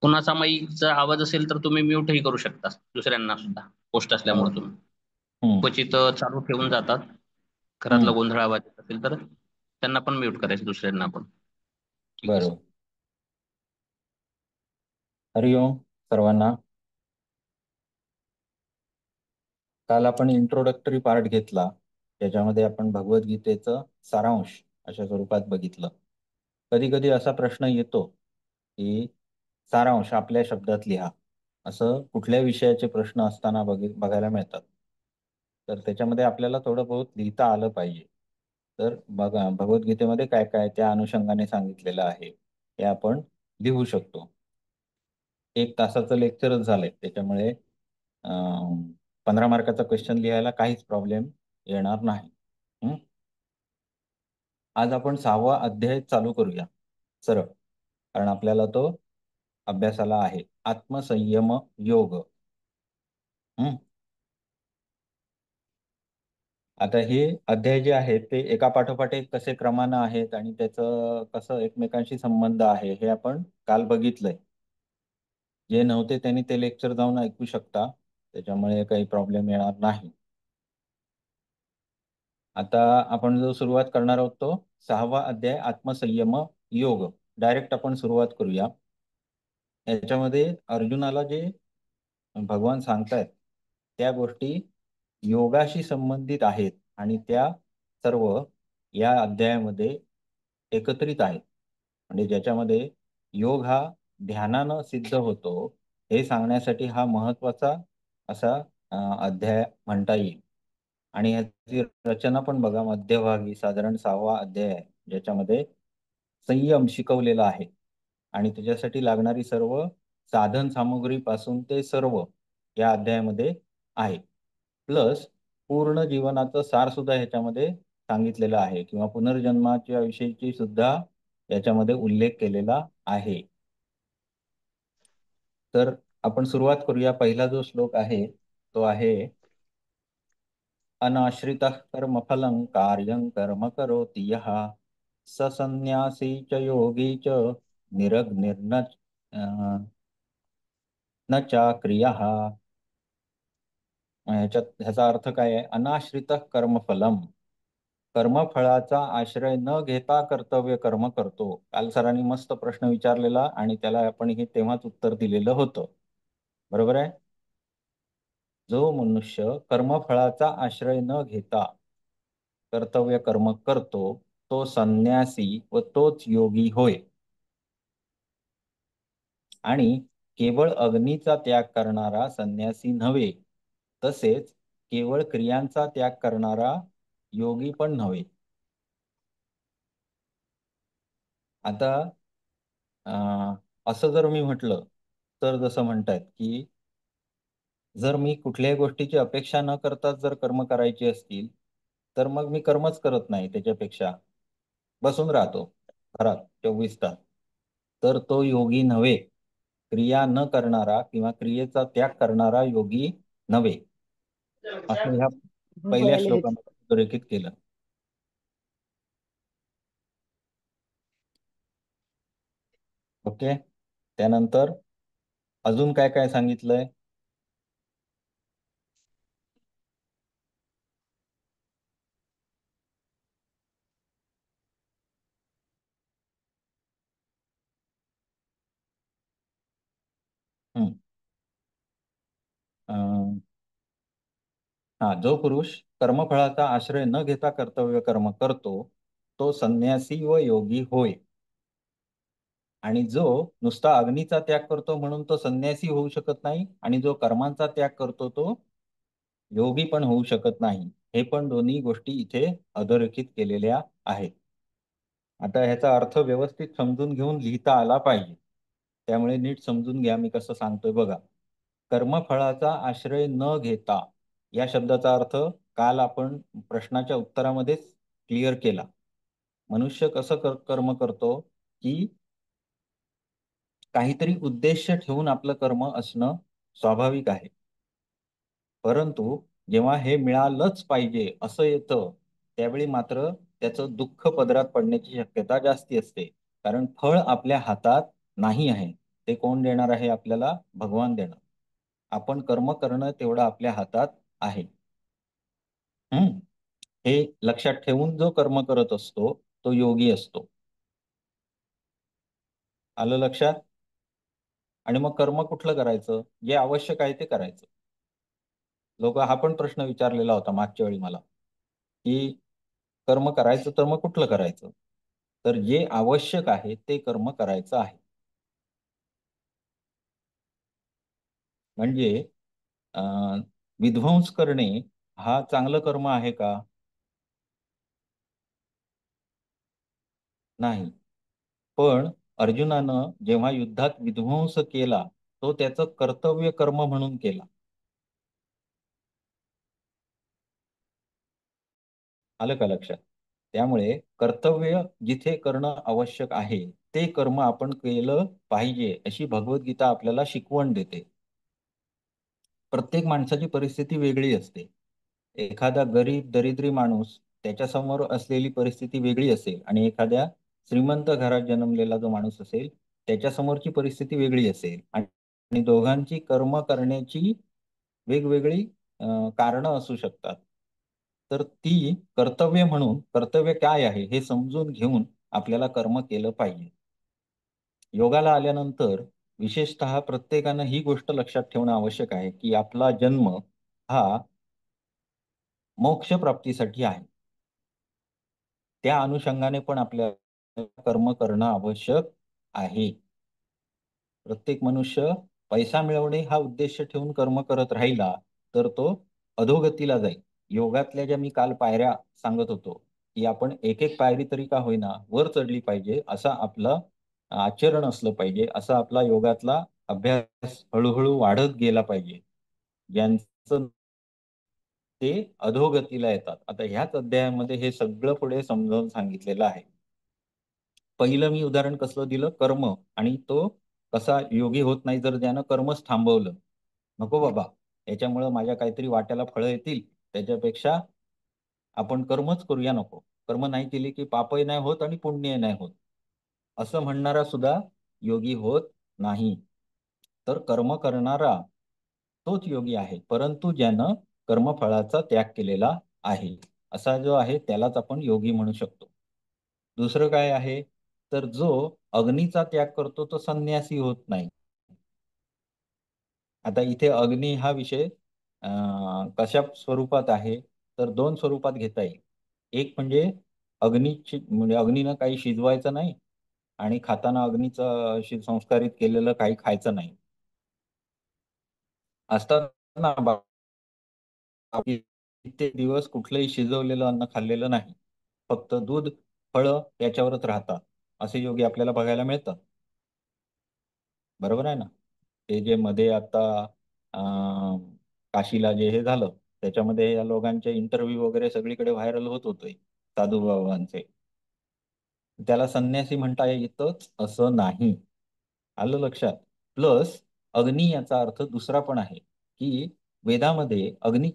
कुणाचा माईकचा आवाज असेल तर तुम्ही म्यूटही करू शकता दुसऱ्यांना सुद्धा, पोस्ट हो. असल्यामुळे तुम्ही हम्म. क्वचित चालू ठेवून जातात. घरातला हम्म. गोंधळ आवाज येत असेल तर त्यांना पण म्यूट करायचं, दुसऱ्यांना पण. ठीक आहे सर. बरोबर. हरिओम सर्वांना. काल आपण इंट्रोडक्टरी पार्ट घेतला, त्याच्यामध्ये आपण भगवद्गीतेचं सारांश अशा स्वरूपात बघितलं. कधी कधी असा प्रश्न येतो की सारांश आपल्या शब्दात लिहा, असं कुठल्या विषयाचे प्रश्न असताना बघायला मिळतात. तर त्याच्यामध्ये आपल्याला थोडं बहुत लिहिता आलं पाहिजे. तर बघा, भगवद्गीतेमध्ये काय काय त्या अनुषंगाने सांगितलेलं आहे हे आपण लिहू शकतो. 1 तासाचं लेक्चरच झालंय, त्याच्यामुळे 15 मार्काचा क्वेश्चन लिहायला काहीच प्रॉब्लेम येणार नाही. आज आपण 6वा अध्याय चालू करूया सरळ, कारण आपल्याला तो अभ्यासाला आहे. आत्मसंयम योग. हम्म. आता हे अध्याय जे आहेत ते एका पाठोपाठ एक कसे क्रमानं आहेत आणि त्याचं कसं एकमेकांशी संबंध आहे हे आपण काल बघितलंय. जे नव्हते त्यांनी ते लेक्चर जाऊन ऐकू शकता, त्याच्यामुळे काही प्रॉब्लेम येणार नाही. आता आपण जो सुरुवात करणार आहोत तो 6वा अध्याय आत्मसंयम योग. डायरेक्ट आपण सुरुवात करूया. याच्यामध्ये अर्जुनाला जे भगवान सांगतायत त्या गोष्टी योगाशी संबंधित आहेत आणि त्या सर्व या अध्यायामध्ये एकत्रित आहेत. म्हणजे ज्याच्यामध्ये योग हा ध्यानानं सिद्ध होतो हे सांगण्यासाठी हा महत्वाचा असा अध्याय म्हणता येईल. आणि ह्याची रचना पण बघा, मध्यभागी साधारण 6वा अध्याय आहे ज्याच्यामध्ये संयम शिकवलेला आहे आणि त्याच्यासाठी लागणारी सर्व साधन सामुग्री पासून ते सर्व या अध्यायामध्ये आहे. प्लस पूर्ण जीवनाचं सार सुद्धा ह्याच्यामध्ये सांगितलेलं आहे, किंवा पुनर्जन्माच्या विषयीची सुद्धा याच्यामध्ये उल्लेख केलेला आहे. तर आपण सुरुवात करूया. पहिला जो श्लोक आहे तो आहे अनाश्रितः कर्मफलं कार्यं कर्म करोति यः स संन्यासी च योगी च निरग्निर्न न चाक्रियः. ह्याचा अर्थ काय आहे? अनाश्रितः कर्मफलम, कर्मफळाचा आश्रय न घेता कर्तव्य कर्म करतो. काल सरांनी मस्त प्रश्न विचारलेला आणि त्याला आपण हे तेव्हाच उत्तर दिलेलं होतं. बरोबर आहे? जो मनुष्य कर्मफळाचा आश्रय न घेता कर्तव्य कर्म करतो तो संन्यासी व तोच योगी होय. आणि केवळ अग्नीचा त्याग करणारा संन्यासी नव्हे, तसेच केवळ क्रियांचा त्याग करणारा योगी पण नव्हे. आता असं जर मी म्हटलं तर जसं म्हणतायत की जर मी कुठल्याही गोष्टीची अपेक्षा न करताच जर कर्म करायची असतील तर मग मी कर्मच करत नाही, त्याच्यापेक्षा बसून राहतो घरात 24 तास, तर तो योगी नव्हे. क्रिया न करणारा किंवा क्रियेचा त्याग करणारा योगी नव्हे, असं ह्या पहिल्या श्लोकामध्ये अधोरेखित केलं. ओके. त्यानंतर अजून काय काय सांगितलंय? हम्म. हा, जो पुरुष कर्मफळाचा आश्रय न घेता कर्तव्य कर्म करतो तो संन्यासी व योगी होय. आणि जो नुसता अग्नीचा त्याग करतो म्हणून तो संन्यासी होऊ शकत नाही, आणि जो कर्मांचा त्याग करतो तो योगी पण होऊ शकत नाही. हे पण दोन्ही गोष्टी इथे अधोरेखित केलेल्या आहेत. आता ह्याचा अर्थ व्यवस्थित समजून घेऊन लिहिता आला पाहिजे, त्यामुळे नीट समजून घ्या मी कसं सांगतोय बघा. कर्मफळाचा आश्रय न घेता या शब्दाचा अर्थ काल आपण प्रश्नाच्या उत्तरामध्येच क्लिअर केला. मनुष्य कसं कर्म करतो की काहीतरी उद्देश ठेवून आपलं कर्म असणं स्वाभाविक आहे. परंतु जेव्हा हे मिळालंच पाहिजे असं येतं त्यावेळी मात्र त्याचं दुःख पदरात पडण्याची शक्यता जास्ती असते, कारण फळ आपल्या हातात नाही आहे. ते कोण देणार आहे आपल्याला? भगवान देणार. आपण कर्म करणं तेवढं आपल्या हातात आहे. हम्म हे लक्षात ठेवून जो कर्म करत असतो तो योगी असतो. आलं लक्षात? आणि मग कर्म कुठलं करायचं? जे आवश्यक आहे ते करायचं. लोक हा पण प्रश्न विचारलेला होता मागच्या वेळी मला, की कर्म करायचं तर मग कुठलं करायचं? तर जे आवश्यक आहे ते कर्म करायचं आहे. म्हणजे विध्वंस करणे हा चांगलं कर्म आहे का? नाही. पण अर्जुनानं जेव्हा युद्धात विध्वंस केला तो त्याचं कर्तव्य कर्म म्हणून केला. आलं का लक्षात? त्यामुळे कर्तव्य जिथे करणं आवश्यक आहे ते कर्म आपण केलं पाहिजे अशी भगवद्गीता आपल्याला शिकवण देते. प्रत्येक माणसाची परिस्थिती वेगळी असते. एखादा गरीब दरिद्री माणूस त्याच्यासमोर असलेली परिस्थिती वेगळी असेल आणि एखाद्या श्रीमंत घरात जन्मलेला जो माणूस असेल त्याच्यासमोरची परिस्थिती वेगळी असेल आणि दोघांची कर्म करण्याची वेगवेगळी कारणं असू शकतात. तर ती कर्तव्य म्हणून कर्तव्य काय आहे हे समजून घेऊन आपल्याला कर्म केलं पाहिजे. योगाला आल्यानंतर विशेषतः प्रत्येकानं ही गोष्ट लक्षात ठेवणं आवश्यक आहे की आपला जन्म हा मोक्ष प्राप्तीसाठी आहे. त्या अनुषंगाने पण आपल्याला कर्म करणं आवश्यक आहे. प्रत्येक मनुष्य पैसा मिळवणे हा उद्देश ठेवून कर्म करत राहिला तर तो अधोगतीला जाईल. योगातल्या ज्या मी काल पायऱ्या सांगत होतो की आपण एक एक पायरी तरी का होईना वर चढली पाहिजे, असं आपलं आचरण असलं पाहिजे, असा आपला योगातला अभ्यास हळूहळू वाढत गेला पाहिजे. ज्यांचं ते अधोगतीला येतात. आता ह्याच अध्यायामध्ये हे सगळं पुढे समजावून सांगितलेलं आहे. पहिलं मी उदाहरण कसलं दिलं? कर्म. आणि तो कसा योगी होत नाही जर त्यानं कर्मच थांबवलं. नको बाबा, याच्यामुळं माझ्या काहीतरी वाट्याला फळं येतील, त्याच्यापेक्षा आपण कर्मच करूया. नको, कर्म नाही केली की पापही नाही होत आणि पुण्यही नाही होत, असं म्हणणारा सुद्धा योगी होत नाही. तर कर्म करणारा तोच योगी आहे, परंतु ज्यानं कर्मफळाचा त्याग केलेला आहे असा जो आहे त्यालाच आपण योगी म्हणू शकतो. दुसरं काय आहे? तर जो अग्नीचा त्याग करतो तो संन्यासी होत नाही. आता इथे अग्नी हा विषय कशा स्वरूपात आहे? तर दोन स्वरूपात घेता येईल. एक म्हणजे अग्नीची म्हणजे अग्नीनं काही शिजवायचं नाही आणि खाताना अग्नीचं संस्कारित केलेलं काही खायचं नाही. असतात ना कित्येक दिवस कुठलंही शिजवलेलं अन्न खाल्लेलं नाही, फक्त दूध फळं याच्यावरच राहतात, असे योगी आपल्याला बघायला मिळतात. बरोबर आहे ना? ते जे मध्ये आता अं, काशीला जे हे झालं त्याच्यामध्ये या लोकांचे इंटरव्ह्यू वगैरे सगळीकडे व्हायरल होत होते साधू बाबांचे. त्याला संन्यासी म्हणता येतच असं नाही. आलं लक्षात? प्लस अग्नी याचा अर्थ दुसरा पण आहे की वेदामध्ये अग्नी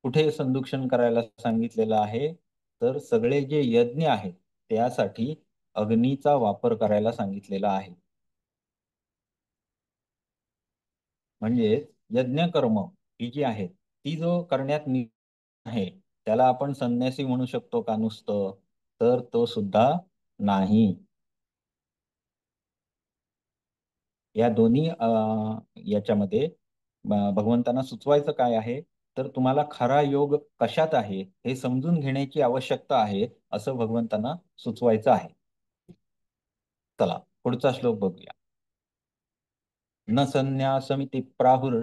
कुठे संदूषण करायला सांगितलेलं आहे? तर सगळे जे यज्ञ आहेत त्यासाठी अग्नीचा वापर करायला सांगितलेला आहे. म्हणजे यज्ञ कर्म ही जी आहेत ती जो करण्यात आहे त्याला आपण संन्यासी म्हणू शकतो का नुसतं? तर तो सुद्धा नाही. या दोन्ही याच्यामध्ये भगवंतांना सुचवायचं काय आहे? तर तुम्हाला खरा योग कशात आहे हे समजून घेण्याची आवश्यकता आहे असं भगवंतांना सुचवायचं आहे. चला पुढचा श्लोक बघूया. न संन्यासमिति प्राहुर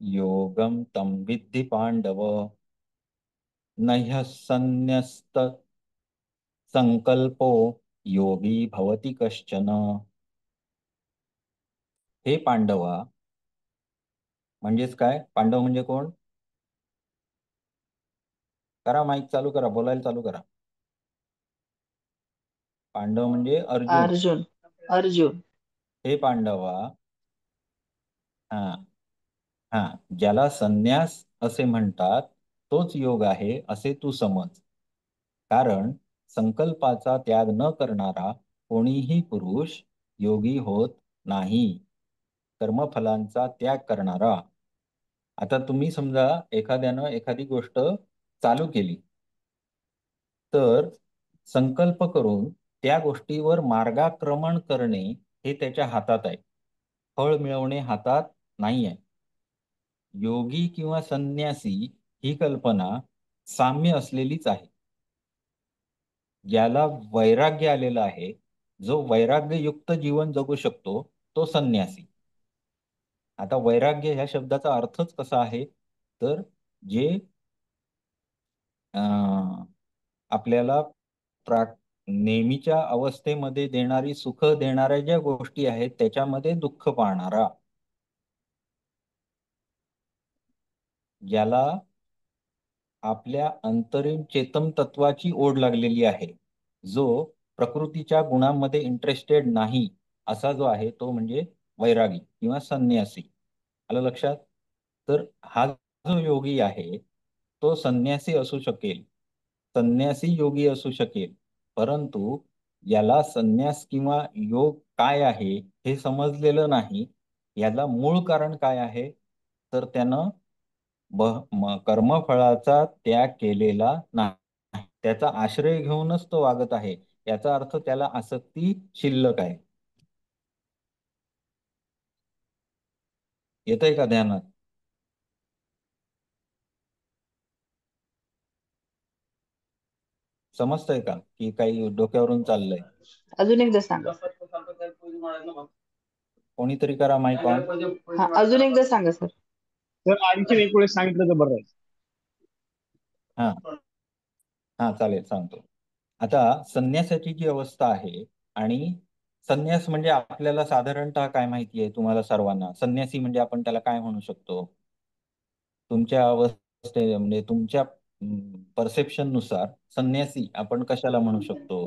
योगम तम विद्धि पांडव न ह्यसन्न्यस्त संकल्पो योगी भवति कश्चन. हे पांडवा, म्हणजेच काय? पांडव म्हणजे कोण? करा माईक चालू करा, बोलायला चालू करा. पांडव म्हणजे अर्जुन. अर्जुन. अर्जुन. हे पांडवा, हा हा ज्याला संन्यास असे म्हणतात तोच योग आहे असे तू समज. कारण संकल्पाचा त्याग न करणारा कोणीही पुरुष योगी होत नाही, कर्मफलांचा त्याग करणारा. आता तुम्ही समजा एखाद्यानं एखादी गोष्ट चालू केली, तर संकल्प करून त्या गोष्टीवर मार्गाक्रमण करणे हे त्याच्या हातात आहे, फळ मिळवणे हातात नाही आहे. योगी किंवा संन्यासी ही कल्पना साम्य असलेलीच आहे. ज्याला वैराग्य आलेला आहे, जो वैराग्ययुक्त जीवन जगू शकतो, तो संन्यासी. आता वैराग्य ह्या शब्दाचा अर्थच कसा आहे, तर जे अं, आपल्याला प्रा नेहमीच्या अवस्थेमध्ये देणारी सुख देणाऱ्या ज्या गोष्टी आहेत त्याच्यामध्ये दुःख पाहणारा, ज्याला आपल्या अंतरीण चेतन तत्वाची ओढ लागलेली आहे, जो प्रकृतीच्या गुणांमध्ये इंटरेस्टेड नाही, असा जो आहे तो म्हणजे वैरागी किंवा संन्यासी. आलं लक्षात? तर हा जो योगी आहे तो संन्यासी असू शकेल, संन्यासी योगी असू शकेल, परंतु याला संन्यास किंवा योग काय आहे हे समजलेलं नाही. याला मूळ कारण काय आहे, तर त्यानं कर्मफळाचा त्याग केलेला नाही, त्याचा आश्रय घेऊनच तो वागत आहे. याचा अर्थ त्याला आसक्ती शिल्लक आहे. येतंय का ध्यानात? समजतंय का की काही डोक्यावरून चाललंय? अजून एकदा सांगा. कोणीतरी करा माईक ऑन. अजून एकदा सांगा सर. तर आणखीन एक वेळेस सांगितलं तर बरं आहे. हा हा, चालेल, सांगतो. आता संन्यासाची जी अवस्था आहे, आणि संन्यास म्हणजे आपल्याला साधारणतः काय माहिती आहे तुम्हाला सर्वांना, संन्यासी म्हणजे आपण त्याला काय म्हणू शकतो? तुमच्या अवस्थे म्हणजे तुमच्या परसेप्शन नुसार संन्यासी आपण कशाला म्हणू शकतो?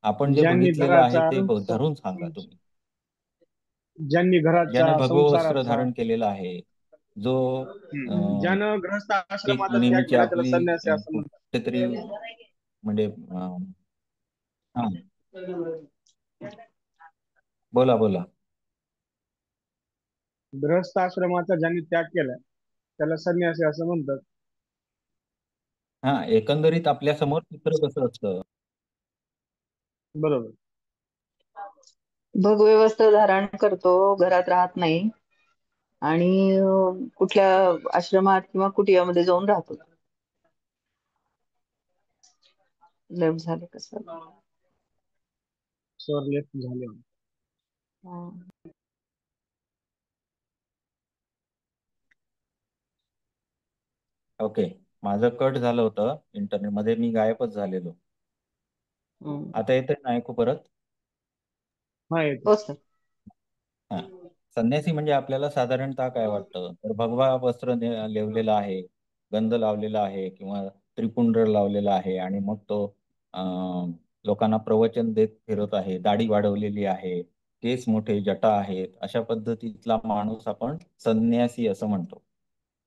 आपण जे ज्यांनी बघितलेलं आहे घराचा ते धरून सांगा तुम्ही. ज्यांनी घराचा ज्याने भगवं वस्त्र संसाराचा धारण केलेलं आहे, जो ज्यानं गृहस्थ एक आश्रमाचा त्याग नेहमीची केला त्याला आपली संन्यासी असं म्हणतात. कुठेतरी म्हणजे हा, बोला बोला. गृहस्थ आश्रमाचा ज्यांनी त्याग केलाय त्याला संन्यासी असं म्हणतात. हा, एकंदरीत आपल्या समोर चित्र कसं असतं? बरोबर. भगवे वस्त्र धारण करतो, घरात राहत नाही आणि कुठल्या आश्रमात किंवा कुटियामध्ये जाऊन राहतो. लेफ्ट झाले कसं? सर लेफ्ट झाले. ओके, माझं कट झालं होतं इंटरनेट मध्ये, मी गायबच झालेलो. आता येतंय ना ऐकू परत? हा, हो सर. हा, संन्यासी म्हणजे आपल्याला साधारणतः काय वाटतं, तर भगवा वस्त्र लेवलेलं आहे, गंध लावलेला आहे किंवा त्रिपुंड लावलेला आहे, आणि मग तो लोकांना प्रवचन देत फिरत आहे, दाढी वाढवलेली आहे, केस मोठे, जटा आहेत, अशा पद्धतीतला माणूस आपण संन्यासी असं म्हणतो.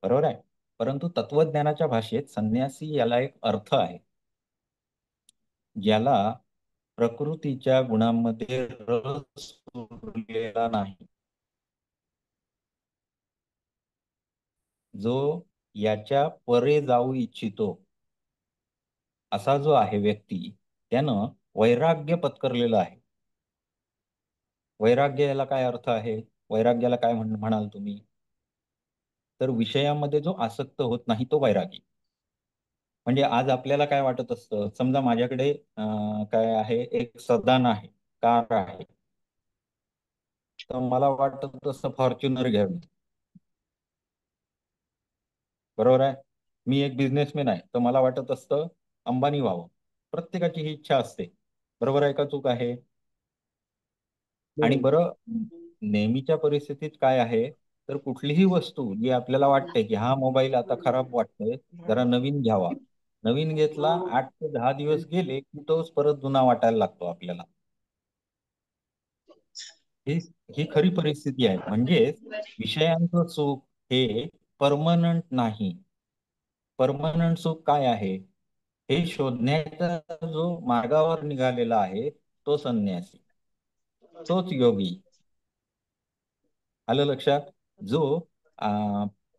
बरोबर आहे? परंतु तत्वज्ञानाच्या भाषेत संन्यासी याला एक अर्थ आहे, ज्याला प्रकृतीच्या गुणांमध्ये रस उरलेला नाही, जो याच्या परे जाऊ इच्छितो, असा जो आहे व्यक्ती, त्यानं वैराग्य पत्करलेलं आहे. वैराग्य याला काय अर्थ आहे? वैराग्याला काय म्हणाल तुम्ही? तर विषयामध्ये जो आसक्त होत नाही तो वैरागी. म्हणजे आज आपल्याला काय वाटत असतं, समजा माझ्याकडे काय आहे, एक सदान आहे, कार आहे, तर मला वाटत तसं फॉर्च्युनर घ्यावी. बरोबर आहे? मी एक बिझनेसमॅन आहे, तर मला वाटत असतं अंबानी व्हावं. प्रत्येकाची ही इच्छा असते. बरोबर आहे का चूक आहे? आणि बरं, नेहमीच्या परिस्थितीत काय आहे, तर कुठलीही वस्तू जी आपल्याला वाटते की हा मोबाईल आता खराब वाटतोय, जरा नवीन घ्यावा, नवीन घेतला, 8 ते 10 दिवस गेले की तोच परत जुना वाटायला लागतो आपल्याला. ही ही खरी परिस्थिती आहे. म्हणजे विषयांचं सुख हे परमनंट नाही. परमनंट सुख काय आहे हे शोधण्याचा जो मार्गावर निघालेला आहे तो संन्यासी, तोच योगी. आलं लक्षात? जो आ,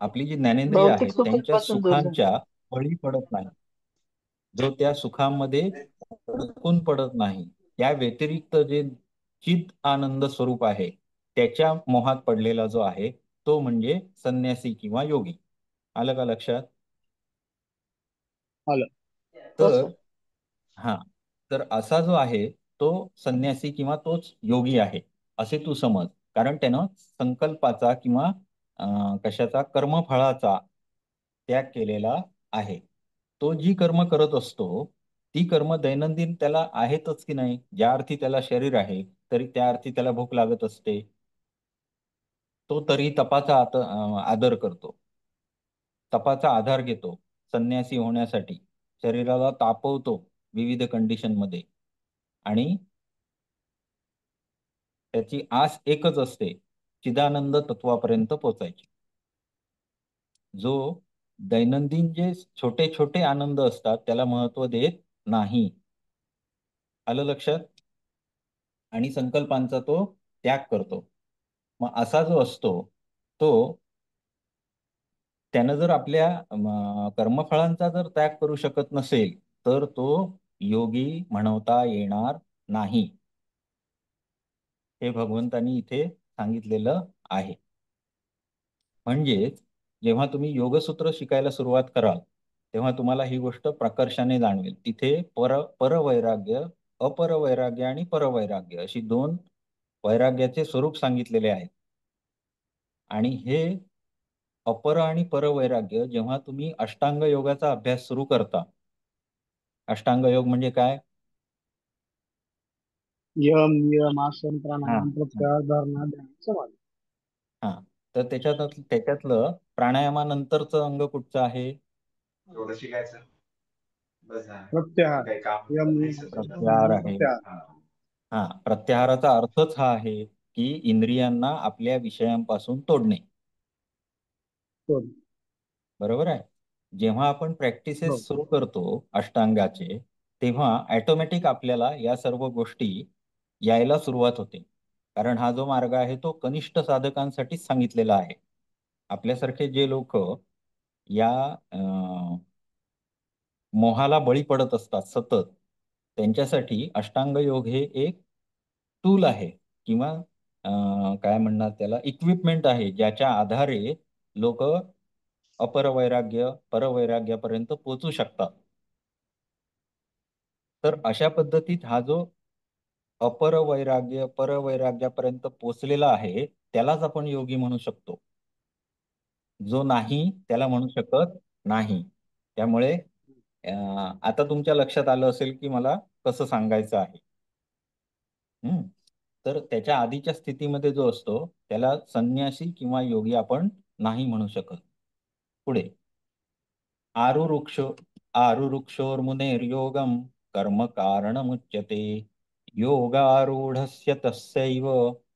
आपली जी ज्ञानेंद्रिय भौतिक आहेत त्यांच्या सुखापासून दूर झाला. सुखांच्या बळी पडत नाही, जो त्या सुखामध्ये अडकून पडत नाही, त्या व्यतिरिक्त जे चित आनंद स्वरूप आहे त्याच्या मोहात पडलेला जो आहे तो म्हणजे संन्यासी किंवा योगी. आलं का लक्षात? आलं. हो तर सर. हा, तर असा जो आहे तो संन्यासी किंवा तोच योगी आहे असे तू समज. कारण त्यानं संकल्पाचा किंवा कशाचा कर्मफळाचा त्याग केलेला आहे. तो जी कर्म करत असतो ती कर्म दैनंदिन त्याला आहेतच की नाही. ज्या अर्थी त्याला शरीर आहे तरी त्या अर्थी त्याला भूक लागत असते. तो तरी तपाचा आदर करतो, तपाचा आधार घेतो संन्यासी होण्यासाठी, शरीराला तापवतो विविध कंडिशन मध्ये, आणि त्याची आस एकच असते, चिदानंद तत्वापर्यंत पोहोचायची. जो दैनंदिन जे छोटे छोटे आनंद असतात त्याला महत्व देत नाही. आलं लक्षात? आणि संकल्पांचा तो त्याग करतो. मग असा जो असतो तो, त्यानं जर आपल्या कर्मफळांचा जर त्याग करू शकत नसेल तर तो योगी म्हणवता येणार नाही. हे भगवंतांनी इथे सांगितलेलं आहे. म्हणजेच जेव्हा तुम्ही योगसूत्र शिकायला सुरुवात कराल तेव्हा तुम्हाला ही गोष्ट प्रकर्षाने जाणवेल. तिथे परवैराग्य, अपरवैराग्य आणि परवैराग्य अशी दोन वैराग्याचे स्वरूप सांगितलेले आहेत. आणि हे अपर आणि परवैराग्य जेव्हा तुम्ही अष्टांग योगाचा अभ्यास सुरू करता, अष्टांग योग म्हणजे काय? यम नियम आसन हा प्राणायाम प्रत्याहार धारणा ध्यान समाधी. हा, तर त्याच्यातलं प्राणायामानंतरचं अंग कुठचं आहे? एवढं शिकायचं बस झालं. प्रत्याहार. काही काम यम नाही नियम आसन सध्या. प्रत्याहार प्राणायाम आहे. प्रत्याहार. हा. हा, प्रत्याहाराचा अर्थच हा आहे की इंद्रियांना आपल्या विषयांपासून तोडणे. हो. बरोबर आहे. जेव्हा आपण हो. प्रॅक्टिसेस सुरू करतो अष्टांगाचे तेव्हा ऑटोमॅटिक आपल्याला या सर्व गोष्टी यायला सुरुवात होते. कारण हा जो मार्ग आहे तो कनिष्ठ साधकांसाठीच सांगितलेला आहे. आपल्यासारखे जे लोक या मोहाला बळी पडत असतात सतत, त्यांच्यासाठी अष्टांग योग हे एक टूल आहे किंवा काय म्हणणार त्याला, इक्विपमेंट आहे, ज्याच्या आधारे लोक अपरवैराग्य परवैराग्यापर्यंत पोहोचू शकतात. तर अशा पद्धतीत हा जो अपरवैराग्य परवैराग्यापर्यंत पोहोचलेला आहे त्यालाच आपण योगी म्हणू शकतो. जो नाही त्याला म्हणू शकत नाही. त्यामुळे आता तुमच्या लक्षात आलं असेल की मला कसं सांगायचं आहे. हम्म, तर त्याच्या आधीच्या स्थितीमध्ये जो असतो त्याला संन्यासी किंवा योगी आपण नाही म्हणू शकत. पुढे, आरुरुक्षोर्मुनेर्योगम कर्म कारणमुच्यते, योगारूढस्य तस्यैव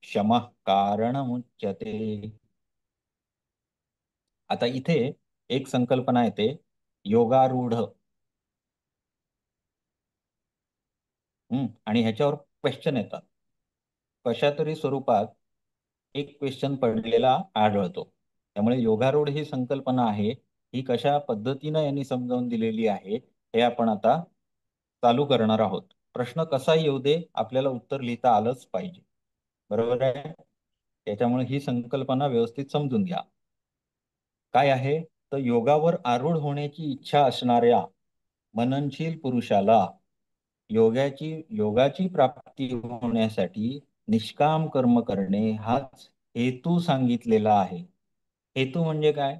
शमः कारणमुच्यते. आता इथे एक संकल्पना येते, योगारूढ. आणि ह्याच्यावर क्वेश्चन येतात. कशा तरी स्वरूपात एक क्वेश्चन पडलेला आढळतो. त्यामुळे योगारूढ ही संकल्पना आहे, ही कशा पद्धतीनं यांनी समजावून दिलेली आहे हे आपण आता चालू करणार आहोत. प्रश्न कसा येऊ दे आपल्याला उत्तर लिहिता आलंच पाहिजे. बरोबर आहे. त्याच्यामुळे ही संकल्पना व्यवस्थित समजून घ्या. काय आहे तर योगावर आरूढ होण्याची इच्छा असणाऱ्या मननशील पुरुषाला योगाची प्राप्ती होण्यासाठी निष्काम कर्म करणे हाच हेतू सांगितलेला आहे. हेतू म्हणजे काय?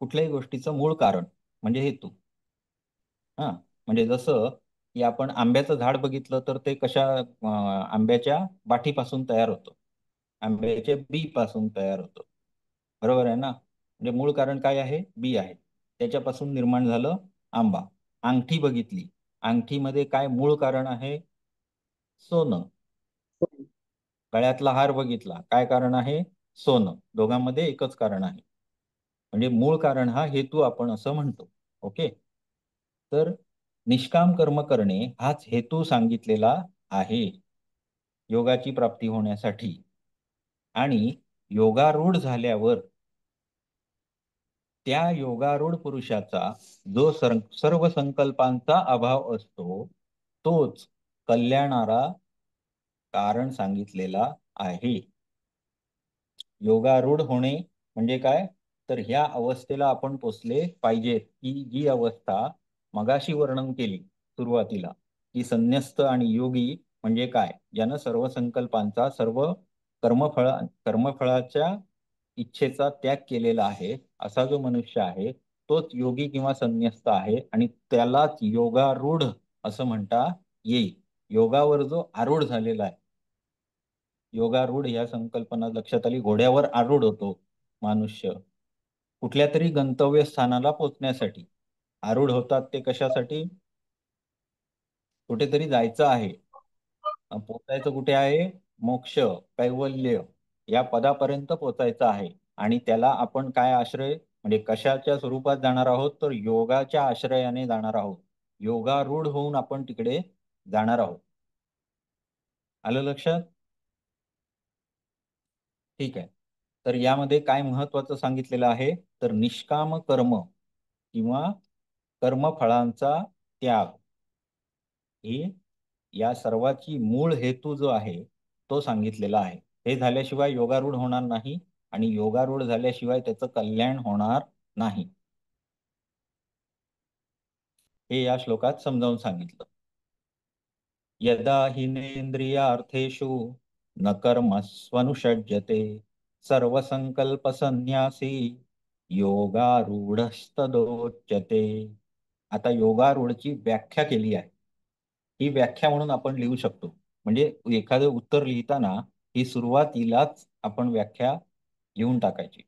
कुठल्याही गोष्टीचं मूळ कारण म्हणजे हेतू. हा, म्हणजे जसं की आपण आंब्याचं झाड बघितलं तर ते आंब्याच्या बाठीपासून तयार होतं, आंब्याच्या बी पासून तयार होतं. बरोबर आहे ना? म्हणजे मूळ कारण काय आहे? बी आहे. त्याच्यापासून निर्माण झालं आंबा. अंगठी बघितली, अंगठीमध्ये काय मूळ कारण आहे? सोनं. गळ्यातला हार बघितला, काय कारण आहे? सोनं. दोघांमध्ये एकच कारण आहे. म्हणजे मूळ कारण हा हेतू आपण असं म्हणतो. ओके. तर निष्काम कर्म करणे हाच हेतू सांगितलेला आहे योगाची प्राप्ती होण्यासाठी. आणि योगारूढ झाल्यावर त्या योगारूढ पुरुषाचा जो सर्व संकल्पांचा अभाव असतो तोच कल्याणारा कारण सांगितलेला आहे. योगारूढ होणे म्हणजे काय, तर ह्या अवस्थेला आपण पोचले पाहिजेत, की जी अवस्था मगाशी वर्णन केली सुरुवातीला, की संन्यस्त आणि योगी म्हणजे काय, ज्यानं सर्व संकल्पांचा सर्व कर्मफळाच्या इच्छेचा त्याग केलेला आहे, असा जो मनुष्य आहे तोच योगी किंवा संन्यस्त आहे आणि त्यालाच योगारूढ असं म्हणता येईल. योगावर जो आरूढ झालेला आहे, योगारूढ ह्या संकल्पना लक्षात आली, घोड्यावर आरूढ होतो मनुष्य कुठल्या तरी गंतव्य स्थानाला पोहोचण्यासाठी. आरूढ होतात ते कशासाठी, कुठेतरी जायचं आहे, पोचायचं कुठे आहे, मोक्ष कैवल्य या पदापर्यंत पोचायचं आहे. आणि त्याला आपण काय आश्रय म्हणजे कशाच्या स्वरूपात जाणार आहोत, तर योगाच्या आश्रयाने जाणार आहोत. योगारूढ होऊन आपण तिकडे जाणार आहोत. आलं लक्षात? ठीक आहे. तर यामध्ये काय महत्वाचं सांगितलेलं आहे, तर निष्काम कर्म किंवा कर्मफळांचा त्याग ही या सर्वाची मूळ हेतू जो आहे तो सांगितलेला आहे. हे झाल्याशिवाय योगारूढ होणार नाही आणि योगारूढ झाल्याशिवाय त्याचं कल्याण होणार नाही, हे या श्लोकात समजावून सांगितलं. यदा हिनेंद्रियार्थेषु न कर्मस्वनुषज्यते सर्वसंकल्पसन्न्यासी योगारूढस्तदोच्यते. आता योगारूढची व्याख्या केली आहे. ही व्याख्या म्हणून आपण लिहू शकतो. म्हणजे एखादं उत्तर लिहिताना ही सुरुवातीलाच आपण व्याख्या लिहून टाकायची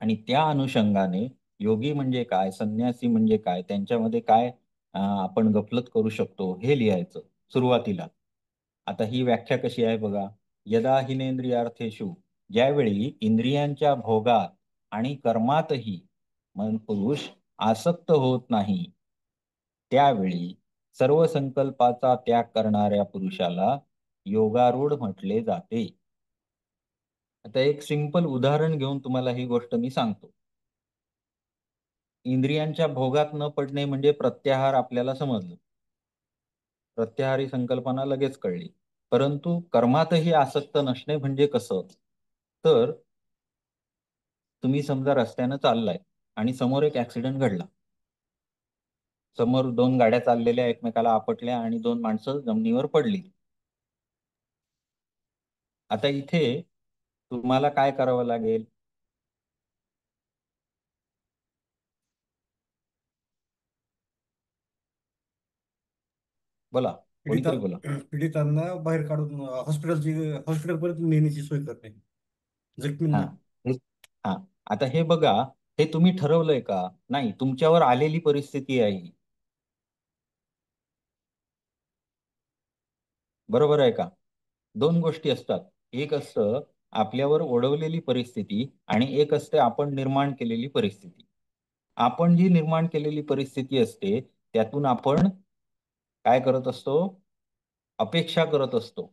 आणि त्या अनुषंगाने योगी म्हणजे काय, संन्यासी म्हणजे काय, त्यांच्यामध्ये काय आपण गफलत करू शकतो हे लिहायचं सुरुवातीला. आता ही व्याख्या कशी आहे बघा. यदा हिनेंद्रियार्थेषु, ज्यावेळी इंद्रियांच्या भोगात आणि कर्मातही मन पुरुष आसक्त होत नाही, त्यावेळी सर्व संकल्पाचा त्याग करणाऱ्या पुरुषाला योगारूढ म्हटले जाते. आता एक सिंपल उदाहरण घेऊन तुम्हाला ही गोष्ट मी सांगतो. इंद्रियांच्या भोगात न पडणे म्हणजे प्रत्याहार आपल्याला समजलं, प्रत्याहारी संकल्पना लगेच कळली. परंतु कर्मातही आसक्त नसणे म्हणजे कसं, तर तुम्ही समजा रस्त्यानं चाललाय आणि समोर एक ऍक्सिडेंट घडला. समोर दोन गाड्या चाललेल्या एकमेकाला आपटल्या आणि दोन माणसं जमिनीवर पडली. आता इथे तुम्हाला काय करावं लागेल, बोला, कोणीतरी बोला. पीडितांना बाहेर काढून हॉस्पिटलपर्यंत नेण्याची सोय करणे, हा जखमींना. हा आता हे बघा, हे तुम्ही ठरवलंय का, नाही, तुमच्यावर आलेली परिस्थिती आहे ही. बरोबर आहे का? दोन गोष्टी असतात, एक असतं आपल्यावर ओढवलेली परिस्थिती आणि एक असते आपण निर्माण केलेली परिस्थिती. आपण जी निर्माण केलेली परिस्थिती असते त्यातून आपण काय करत असतो, अपेक्षा करत असतो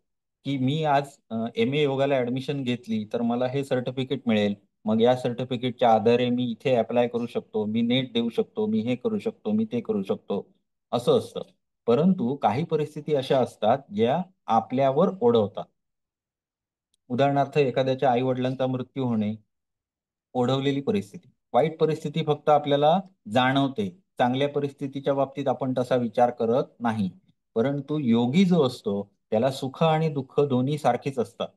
की मी आज MA योगाला ऍडमिशन घेतली तर मला हे सर्टिफिकेट मिळेल, मग या सर्टिफिकेटच्या आधारे मी इथे अप्लाय करू शकतो, मी नेट देऊ शकतो, मी हे करू शकतो, मी ते करू शकतो, असं असतं. परंतु काही परिस्थिती अशा असतात ज्या आपल्यावर ओढवतात. उदाहरणार्थ एखाद्याच्या आई वडिलांचा मृत्यू होणे, ओढवलेली परिस्थिती. वाईट परिस्थिती फक्त आपल्याला जाणवते, चांगल्या परिस्थितीच्या बाबतीत आपण तसा विचार करत नाही. परंतु योगी जो असतो त्याला सुख आणि दुःख दोन्ही सारखीच असतात.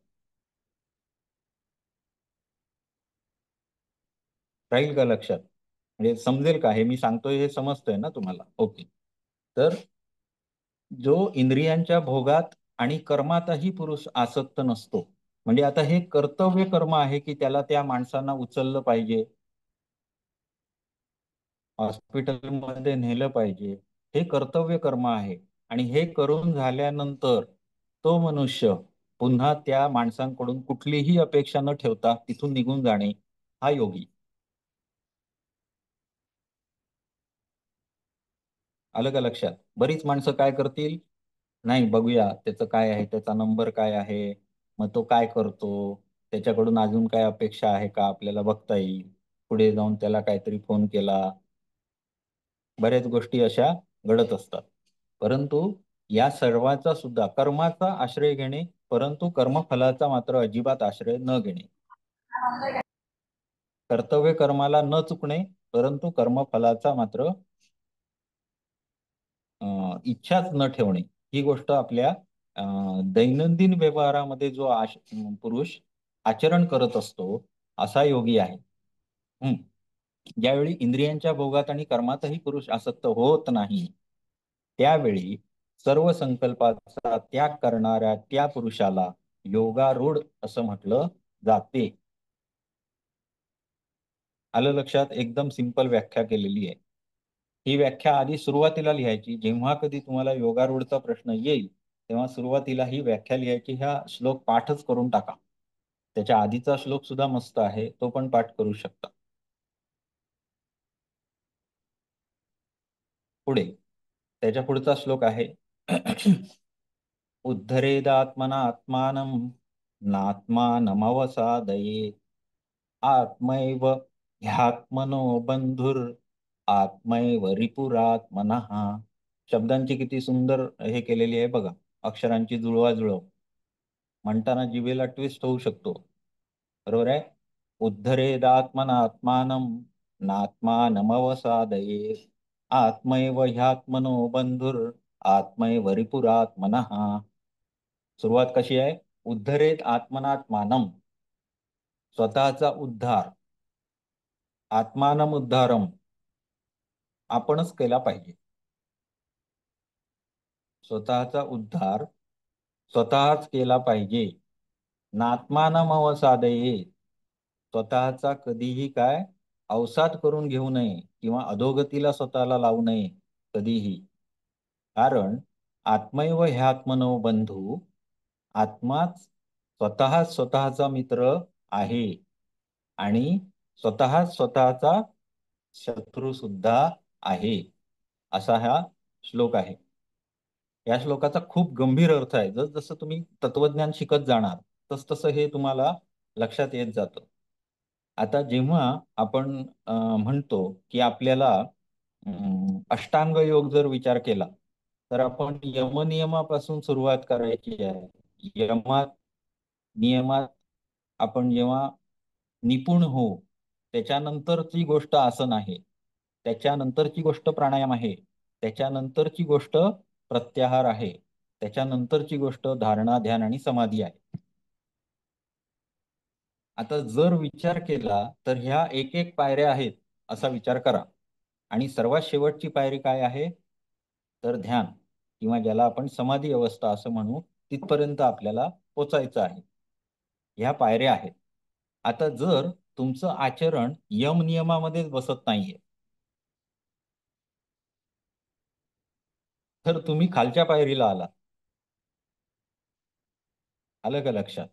राहील का लक्षात? म्हणजे समजेल का हे मी सांगतोय, हे समजतंय ना तुम्हाला? ओके. तर जो इंद्रियांच्या भोगात आणि कर्मातही पुरुष आसक्त नसतो, म्हणजे आता हे कर्तव्य कर्म आहे की त्याला त्या माणसांना उचललं पाहिजे, हॉस्पिटलमध्ये नेलं पाहिजे, हे कर्तव्य कर्म आहे. आणि हे करून झाल्यानंतर तो मनुष्य पुन्हा त्या माणसांकडून कुठलीही अपेक्षा न ठेवता तिथून निघून जाणे, हा योगी. आलं का लक्षात? बरीच माणसं काय करतील, नाही बघूया त्याचं काय आहे, त्याचा नंबर काय आहे, मग तो काय करतो, त्याच्याकडून अजून काय अपेक्षा आहे का आपल्याला बघता येईल, पुढे जाऊन त्याला काहीतरी फोन केला, बऱ्याच गोष्टी अशा घडत असतात. परंतु या सर्वाचा सुद्धा कर्माचा आश्रय घेणे, परंतु कर्मफलाचा मात्र अजिबात आश्रय न घेणे. कर्तव्य कर्माला न चुकणे, परंतु कर्मफलाचा मात्र इच्छाच न ठेवणे. ही गोष्ट आपल्या दैनंदिन व्यवहारामध्ये जो पुरुष आचरण करत असतो असा योगी आहे. ज्यावेळी इंद्रियांच्या भोगात आणि कर्मातही पुरुष आसक्त होत नाही, त्यावेळी सर्व संकल्पाचा त्याग करणाऱ्या त्या पुरुषाला योगारूढ असं म्हटलं जाते. आलं लक्षात? एकदम सिंपल व्याख्या केलेली आहे. ही व्याख्या आधी सुरुवातीला लिहायची. जेव्हा कधी तुम्हाला योगारूढचा प्रश्न येईल तेव्हा सुरुवातीला ही व्याख्या लिहायची. ह्या श्लोक पाठच करून टाका. त्याच्या आधीचा श्लोक सुद्धा मस्त आहे, तो पण पाठ करू शकता. पुढे त्याच्या पुढचा श्लोक आहे उद्धरेदात्मनात्मानं नात्मानमवसादयेत् आत्मैव ह्यात्मनो बंधुर आत्मैव रिपुरात्मनः. शब्दांची किती सुंदर हे केलेली आहे बघा, अक्षरांची जुळवाजुळव. म्हणताना जिभेला ट्विस्ट होऊ शकतो. बरोबर आहे. उद्धरेदात्मनात्मानं नात्मानमवसादयेत् आत्मैव ह्यात्मनो बंधुर आत्मैव रिपुरात्मनः. सुरुवात कशी आहे? उद्धरेत आत्मनात्मानं, स्वतःचा उद्धार, आत्मानम उद्धारम, आपणच केला पाहिजे. स्वतःचा उद्धार स्वतःच केला पाहिजे. नात्मानम अवसादये, स्वतःचा कधीही काय अवसाद करून घेऊ नये किंवा अधोगतीला स्वतःला लावू नये कधीही. कारण आत्मैव ह्यात्मनो बंधू, आत्माच स्वतःचा मित्र आहे आणि स्वतःचा शत्रू सुद्धा आहे, असा हा श्लोक आहे. या श्लोकाचा खूप गंभीर अर्थ आहे. जसं तुम्ही तत्वज्ञान शिकत जाणार तसं हे तुम्हाला लक्षात येत जातं. आता जेव्हा आपण म्हणतो की आपल्याला अष्टांग योग जर विचार केला तर आपण यमनियमापासून सुरुवात करायची आहे. नियमात आपण जेव्हा निपुण होऊ त्याच्यानंतरची गोष्ट आसन आहे, त्याच्यानंतरची गोष्ट प्राणायाम आहे, त्याच्यानंतरची गोष्ट प्रत्याहार आहे, त्याच्यानंतरची गोष्ट धारणा, ध्यान आणि समाधी आहे. आता जर विचार केला तर ह्या एक एक पायऱ्या आहेत असा विचार करा. आणि सर्वात शेवटची पायरी काय आहे तर ध्यान, किंवा ज्याला आपण समाधी अवस्था असं म्हणू, तिथपर्यंत आपल्याला पोचायचं आहे. ह्या पायऱ्या आहेत. आता जर तुमचं आचरण यम नियमामध्येच बसत नाहीये तर तुम्ही खालच्या पायरीला आलं का लक्षात?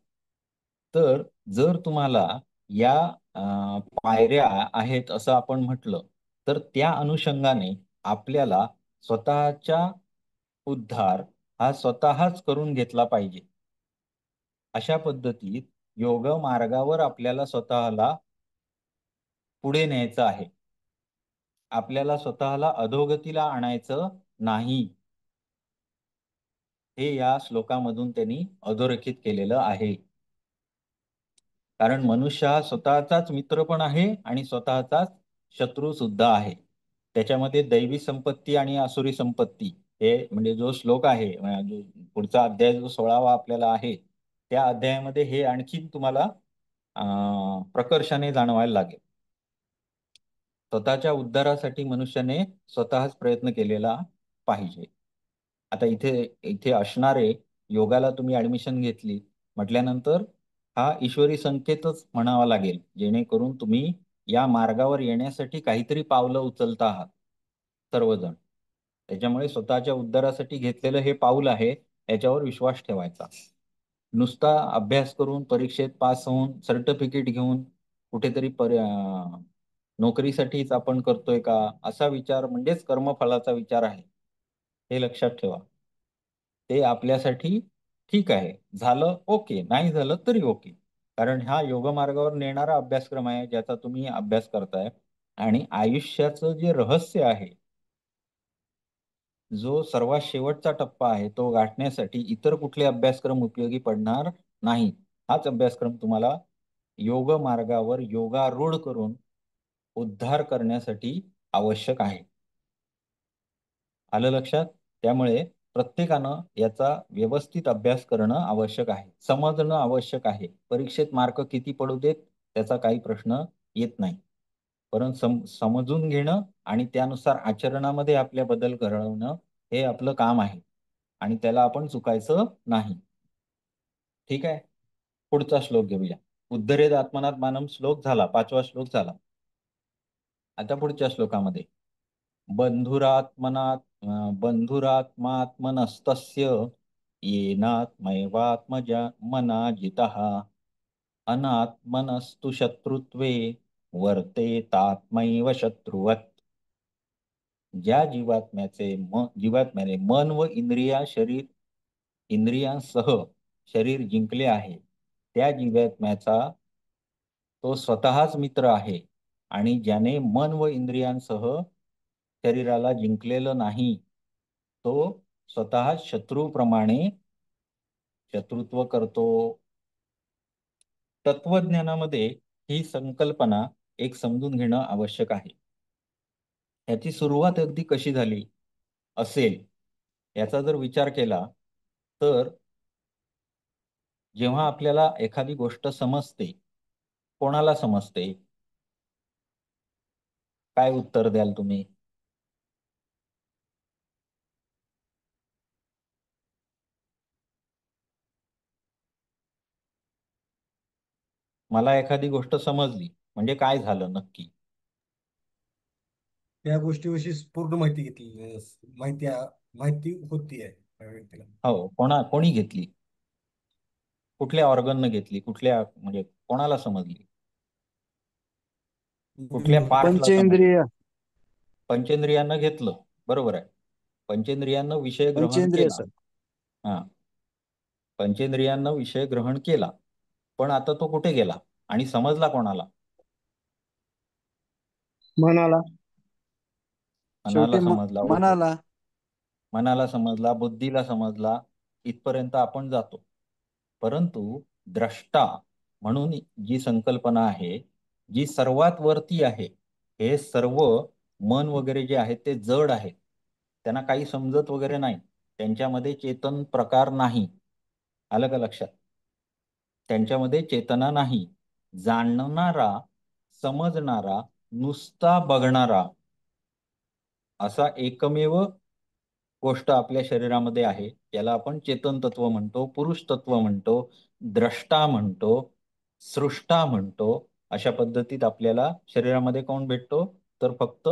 तर जर तुम्हाला या पायऱ्या आहेत असं आपण म्हटलं तर त्या अनुषंगाने आपल्याला स्वतःचा उद्धार हा स्वतःच करून घेतला पाहिजे. अशा पद्धतीत योग मार्गावर आपल्याला स्वतःला पुढे न्यायचं आहे. आपल्याला स्वतःला अधोगतीला आणायचं नाही. हे या श्लोकामधून त्यांनी अधोरेखित केलेलं आहे. कारण मनुष्य हा स्वतःचाच मित्र पण आहे आणि स्वतःचाच शत्रू सुद्धा आहे. त्याच्यामध्ये दैवी संपत्ती आणि आसुरी संपत्ती हे म्हणजे जो श्लोक आहे, जो पुढचा अध्याय जो 16वा आपल्याला आहे, त्या अध्यायामध्ये हे आणखीन तुम्हाला प्रकर्षाने जाणवायला लागेल. स्वतःच्या उद्धारासाठी मनुष्याने स्वतःच प्रयत्न केलेला पाहिजे. आता इथे असणारे योगाला तुम्ही ऍडमिशन घेतली म्हटल्यानंतर हा ईश्वरी संकेतच म्हणावा लागेल, जेणेकरून तुम्ही या मार्गावर येण्यासाठी काहीतरी पावलं उचलता आहात सर्वजण. त्याच्यामुळे स्वतःच्या उद्धारासाठी घेतलेलं हे पाऊल आहे, याच्यावर विश्वास ठेवायचा. नुसता अभ्यास करून परीक्षेत पास होऊन सर्टिफिकेट घेऊन कुठेतरी नोकरीसाठीच आपण करतोय का असा विचार म्हणजेच कर्मफलाचा विचार आहे, हे लक्षात ठेवा. ते आपल्यासाठी ठीक आहे, झालं ओके, नाही झालं तरी ओके. कारण हा योग मार्गावर नेणारा अभ्यासक्रम आहे ज्याचा तुम्ही अभ्यास करताय. आणि आयुष्याचं जे रहस्य आहे, जो सर्वात शेवटचा टप्पा आहे, तो गाठण्यासाठी इतर कुठले अभ्यासक्रम उपयोगी पडणार नाही. हाच अभ्यासक्रम तुम्हाला योग मार्गावर योगारूढ करून उद्धार करण्यासाठी आवश्यक आहे. आलं लक्षात? त्यामुळे प्रत्येकानं याचा व्यवस्थित अभ्यास करणं आवश्यक आहे, समजणं आवश्यक आहे. परीक्षेत मार्क किती पडू देत त्याचा काही प्रश्न येत नाही, परंतु समजून घेणं आणि त्यानुसार आचरणामध्ये आपल्या बदल घडवणं हे आपलं काम आहे आणि त्याला आपण चुकायचं नाही. ठीक आहे, पुढचा श्लोक घेऊया. उद्धरेद आत्मनात्मानं श्लोक झाला, 5वा श्लोक झाला. आता पुढच्या श्लोकामध्ये बंधुरात्मात्मनस्तस्य येनात्मैवात्मना जितः अनात्मनस्तु शत्रुत्वे वर्तेतात्मैव शत्रुवत्. ज्या जीवात्म्याने मन व इंद्रियांसह शरीर जिंकले आहे, त्या जीवात्म्याचा तो स्वतःच मित्र आहे. आणि ज्याने मन व इंद्रियांसह शरीराला जिंकलेलं नाही, तो स्वतः शत्रूप्रमाणे शत्रुत्व करतो. तत्वज्ञानामध्ये ही संकल्पना एक समजून घेणं आवश्यक आहे. याची सुरुवात अगदी कशी झाली असेल याचा जर विचार केला तर जेव्हा आपल्याला एखादी गोष्ट समजते, कोणाला समजते? काय उत्तर द्याल तुम्ही? मला एखादी गोष्ट समजली म्हणजे काय झालं नक्की? त्या गोष्टीविषयी पूर्ण माहिती घेतली, माहिती होती आहे त्या व्यक्तीला. हो, कोणी घेतली? कुठल्या ऑर्गननं घेतली? कुठल्या म्हणजे कोणाला समजली? कुठल्या पार्टला समजली? पंचेंद्रिय. पंचेंद्रियांना घेतलं, बरोबर आहे. पंचेंद्रियांना विषय ग्रहण पंचेंद्रिय केला. सर. हा, पंचेंद्रियांना विषय ग्रहण केला, पण आता तो कुठे गेला आणि समजला कोणाला? मनाला. मनाला समजला. ओके, मनाला. मनाला समजला, बुद्धीला समजला, इथपर्यंत आपण जातो. परंतु द्रष्टा म्हणून जी संकल्पना आहे, जी सर्वात वरती आहे, हे सर्व मन वगैरे जे आहेत ते जड आहेत, त्यांना काही समजत वगैरे नाही, त्यांच्यामध्ये चेतन प्रकार नाही. आलं का लक्षात? त्यांच्यामध्ये चेतना नाही. जाणणारा, समजणारा, नुसता बघणारा असा एकमेव गोष्ट आपल्या शरीरामध्ये आहे. याला आपण चेतन तत्व म्हणतो, पुरुष तत्व म्हणतो, द्रष्टा म्हणतो, सृष्टा म्हणतो. अशा पद्धतीत आपल्याला शरीरामध्ये कोण भेटतो? तर फक्त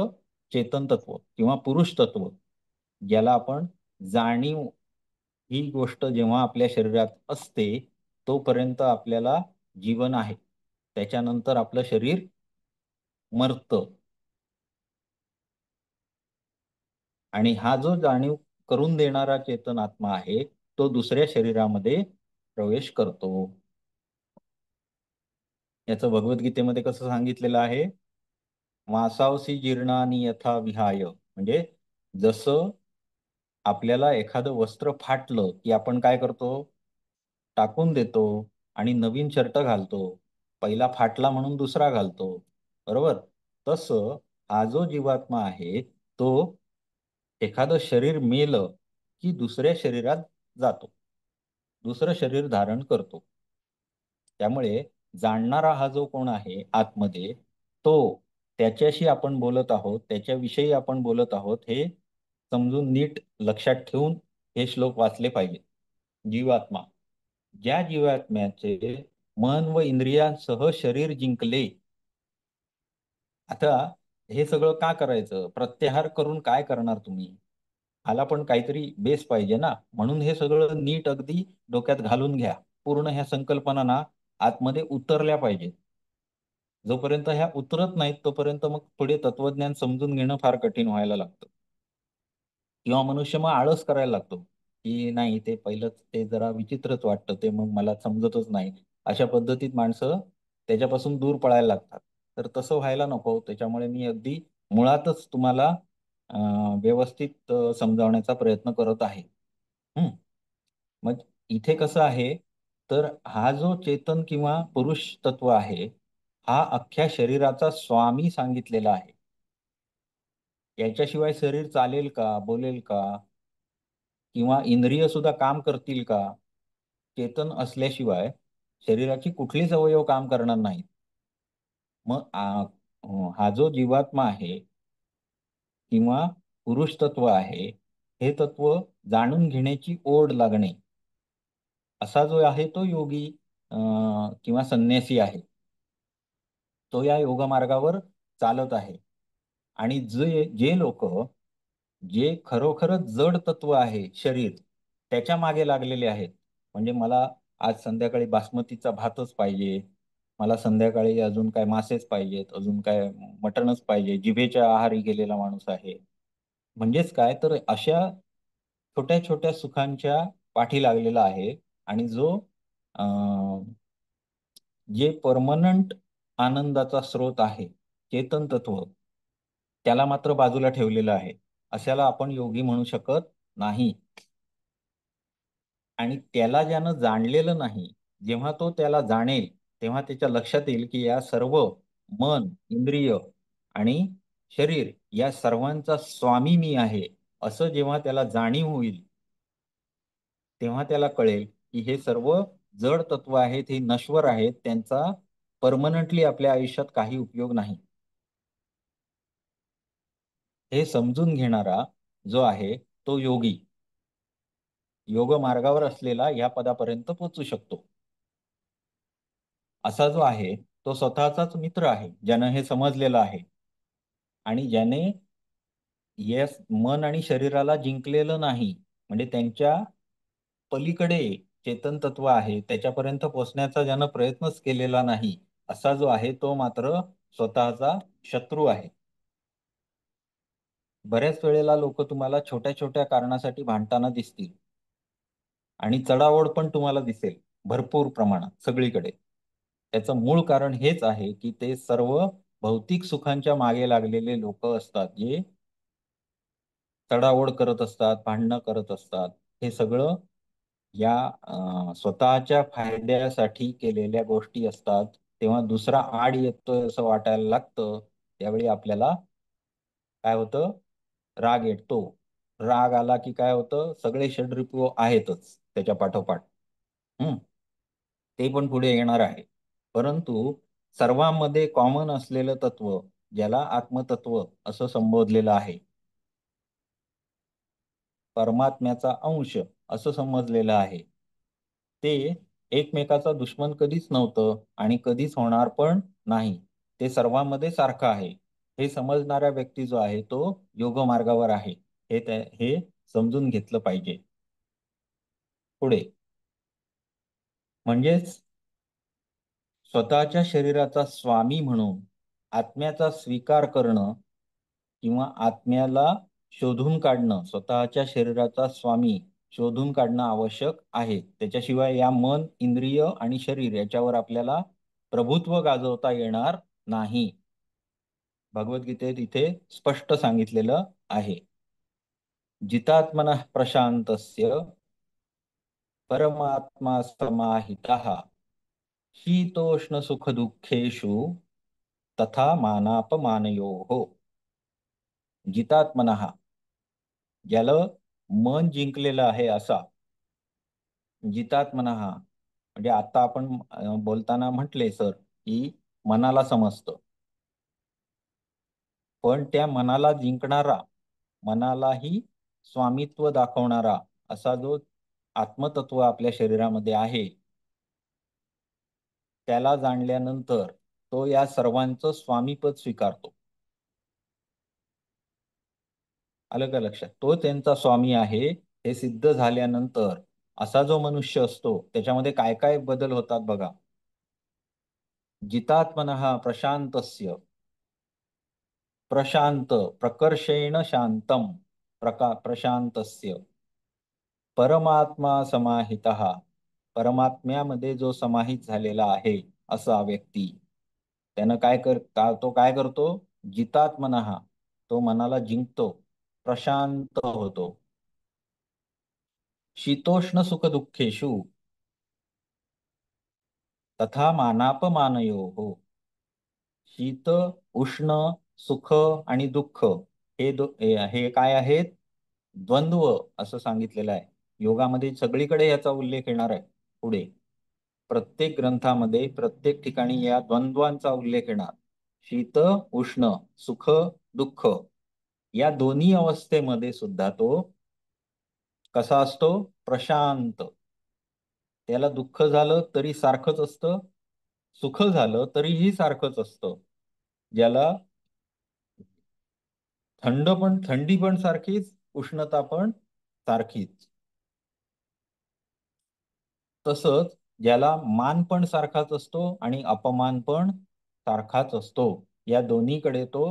चेतन तत्व किंवा पुरुष तत्व, ज्याला आपण जाणीव ही गोष्ट जेव्हा आपल्या शरीरात असते तोपर्यंत आपल्याला जीवन आहे. त्याच्यानंतर आपलं शरीर मरतं. आणि हा जो जाणीव करून देणारा चेतन आत्मा आहे तो दुसऱ्या शरीरामध्ये प्रवेश करतो. याचं भगवद्गीतेमध्ये कसं सांगितलेलं आहे? वासावसी जीर्णानी यथा विहाय. म्हणजे जसं आपल्याला एखादं वस्त्र फाटलं की आपण काय करतो? टाकून देतो आणि नवीन शर्ट घालतो. पहिला फाटला म्हणून दुसरा घालतो, बरोबर? तसं हा जो जीवात्मा आहे तो एखादं शरीर मेलं की दुसऱ्या शरीरात जातो, दुसरं शरीर धारण करतो. त्यामुळे जाणणारा हा जो कोण आहे आतमध्ये, तो त्याच्याशी आपण बोलत आहोत, त्याच्याविषयी आपण बोलत आहोत, हे समजून नीट लक्षात ठेवून हे श्लोक वाचले पाहिजे. जीवात्मा, ज्या जीवात्म्याचे मन व इंद्रियांसह शरीर जिंकले. आता हे सगळं का करायचं? प्रत्याहार करून काय करणार तुम्ही? हाला पण काहीतरी बेस पाहिजे ना, म्हणून हे सगळं नीट अगदी डोक्यात घालून घ्या. पूर्ण ह्या संकल्पना ना आतमध्ये उतरल्या पाहिजे. जोपर्यंत ह्या उतरत नाहीत तोपर्यंत मग पुढे तत्वज्ञान समजून घेणं फार कठीण व्हायला लागतं, किंवा मनुष्य मग आळस करायला लागतो. की नाही ते पहिलंच ते जरा विचित्रच वाटतं, ते मग मला समजतच नाही, अशा पद्धतीत माणसं त्याच्यापासून दूर पळायला लागतात. तर तसं व्हायला नको. त्याच्यामुळे मी अगदी मुळातच तुम्हाला व्यवस्थित समजावण्याचा प्रयत्न करत आहे. हं. मग इथे कसं आहे, तर हा जो चेतन किंवा पुरुष तत्व आहे, हा अख्ख्या शरीराचा स्वामी सांगितलेला आहे. याच्याशिवाय शरीर चालेल का, बोलेल का, किंवा इंद्रिय सुद्धा काम करतील का? चेतन असल्याशिवाय शरीराची कुठलीच अवयव काम करणार नाहीत. मग हा जो जीवात्मा आहे किंवा पुरुष तत्व आहे, हे तत्व जाणून घेण्याची ओढ लागणे, असा जो आहे तो योगी किंवा संन्यासी आहे. तो या योग मार्गावर चालत आहे. आणि जे जे लोक जे खरोखरच जड तत्व आहे शरीर, त्याच्या मागे लागलेले आहेत, म्हणजे मला आज संध्याकाळी बासमतीचा भातच पाहिजे, मला संध्याकाळी अजून काय मासेच पाहिजेत, अजून काय मटणच पाहिजे, जिभेच्या आहारी गेलेला माणूस आहे. म्हणजेच काय, तर अशा छोट्या छोट्या सुखांच्या पाठी लागलेला आहे. आणि जो जे परमनंट आनंदाचा स्रोत आहे, चेतन तत्व, त्याला मात्र बाजूला ठेवलेलं आहे. अशाला आपण योगी म्हणू शकत नाही. आणि त्याला ज्यानं जाणलेलं नाही, जेव्हा तो त्याला जाणेल, तेव्हा त्याच्या लक्षात येईल की या सर्व मन, इंद्रिय आणि शरीर या सर्वांचा स्वामी मी आहे, असं जेव्हा त्याला जाणीव होईल, तेव्हा त्याला कळेल की हे सर्व जड तत्व आहेत, हे नश्वर आहेत, त्यांचा परमनंटली आपल्या आयुष्यात काही उपयोग नाही. हे समजून घेणारा जो आहे तो योगी, योग मार्गावर असलेला या पदापर्यंत पोहोचू शकतो. असा जो आहे तो स्वतःचाच मित्र आहे, ज्यानं हे समजलेलं आहे आणि ज्याने येस मन आणि शरीराला जिंकलेलं नाही, म्हणजे त्यांच्या पलीकडे चेतन तत्व आहे त्याच्यापर्यंत पोहोचण्याचा ज्यानं प्रयत्नच केलेला नाही, असा जो आहे तो मात्र स्वतःचा शत्रू आहे. बऱ्याच वेळेला लोक तुम्हाला छोट्या छोट्या कारणासाठी भांडताना दिसतील आणि चढाओढ पण तुम्हाला दिसेल भरपूर प्रमाणात सगळीकडे. त्याचं मूळ कारण हेच आहे की ते सर्व भौतिक सुखांच्या मागे लागलेले लोक असतात, जे चढाओढ करत असतात, भांडणं करत असतात. हे सगळं या स्वतःच्या फायद्यासाठी केलेल्या गोष्टी असतात. तेव्हा दुसरा आड येतोय असं वाटायला लागतं, त्यावेळी आपल्याला काय होतं, राग येतो. राग आला की काय होतं, सगळे षड्रिपू आहेतच त्याच्या पाठोपाठ. हम्म ते पण पुढे येणार आहे. परंतु सर्वांमध्ये कॉमन असलेलं तत्व, ज्याला आत्मतत्व असं संबोधलेलं आहे, परमात्म्याचा अंश असं समजलेलं आहे, ते एकमेकाचा दुश्मन कधीच नव्हतं आणि कधीच होणार पण नाही. ते सर्वांमध्ये सारखं आहे. हे समजणारा व्यक्ती जो आहे तो योग मार्गावर आहे, हे समजून घेतलं पाहिजे. पुढे म्हणजेच स्वतःच्या शरीराचा स्वामी म्हणून आत्म्याचा स्वीकार करणं किंवा आत्म्याला शोधून काढणं, स्वतःच्या शरीराचा स्वामी शोधून काढणं आवश्यक आहे. त्याच्याशिवाय या मन, इंद्रिय आणि शरीर याच्यावर आपल्याला प्रभुत्व गाजवता येणार नाही. भगवद्गीतेत इथे स्पष्ट सांगितलेलं आहे. जितात्मनः प्रशांतस्य परमात्मा समाहितः शीतोष्ण सुख दुःखेषु तथा मानापमानयोः. जितात्मनः, ज्याला मन जिंकलेलं आहे असा. जितात्मनः म्हणजे आता आपण बोलताना म्हटले सर की मनाला समजतं, पण त्या मनाला जिंकणारा, मनालाही स्वामित्व दाखवणारा असा जो आत्मतत्व आपल्या शरीरामध्ये आहे, त्याला जाणल्यानंतर तो या सर्वांचं स्वामीपद स्वीकारतो. आलं का लक्षात? तो त्यांचा स्वामी आहे हे सिद्ध झाल्यानंतर असा जो मनुष्य असतो त्याच्यामध्ये काय काय बदल होतात बघा. जितात्मनः प्रशांतस्य, प्रशांत प्रकर्षेण शांतम प्रशांतस्य, परमात्मा समाहितः, परमात्म्यामध्ये जो समाहित झालेला आहे असा व्यक्ती, त्यानं तो काय करतो? जितात्मनः, तो मनाला जिंकतो, प्रशांत होतो. शीतोष्ण सुख दुःखेषु तथा मानापमानयोः, शीत, उष्ण, सुख आणि दुःख हे काय आहेत? द्वंद्व असं सांगितलेलं आहे. योगामध्ये सगळीकडे याचा उल्लेख येणार आहे पुढे. प्रत्येक ग्रंथामध्ये प्रत्येक ठिकाणी या द्वंद्वांचा उल्लेख येणार. शीत, उष्ण, सुख, दुःख या दोन्ही अवस्थेमध्ये सुद्धा तो कसा असतो? प्रशांत. त्याला दुःख झालं तरी सारखंच असतं, सुख झालं तरीही सारखंच असतं. ज्याला थंडी पण सारखीच, उष्णता पण सारखीच. तसंच ज्याला मान पण सारखाच असतो आणि अपमान पण सारखाच असतो. या दोन्हीकडे तो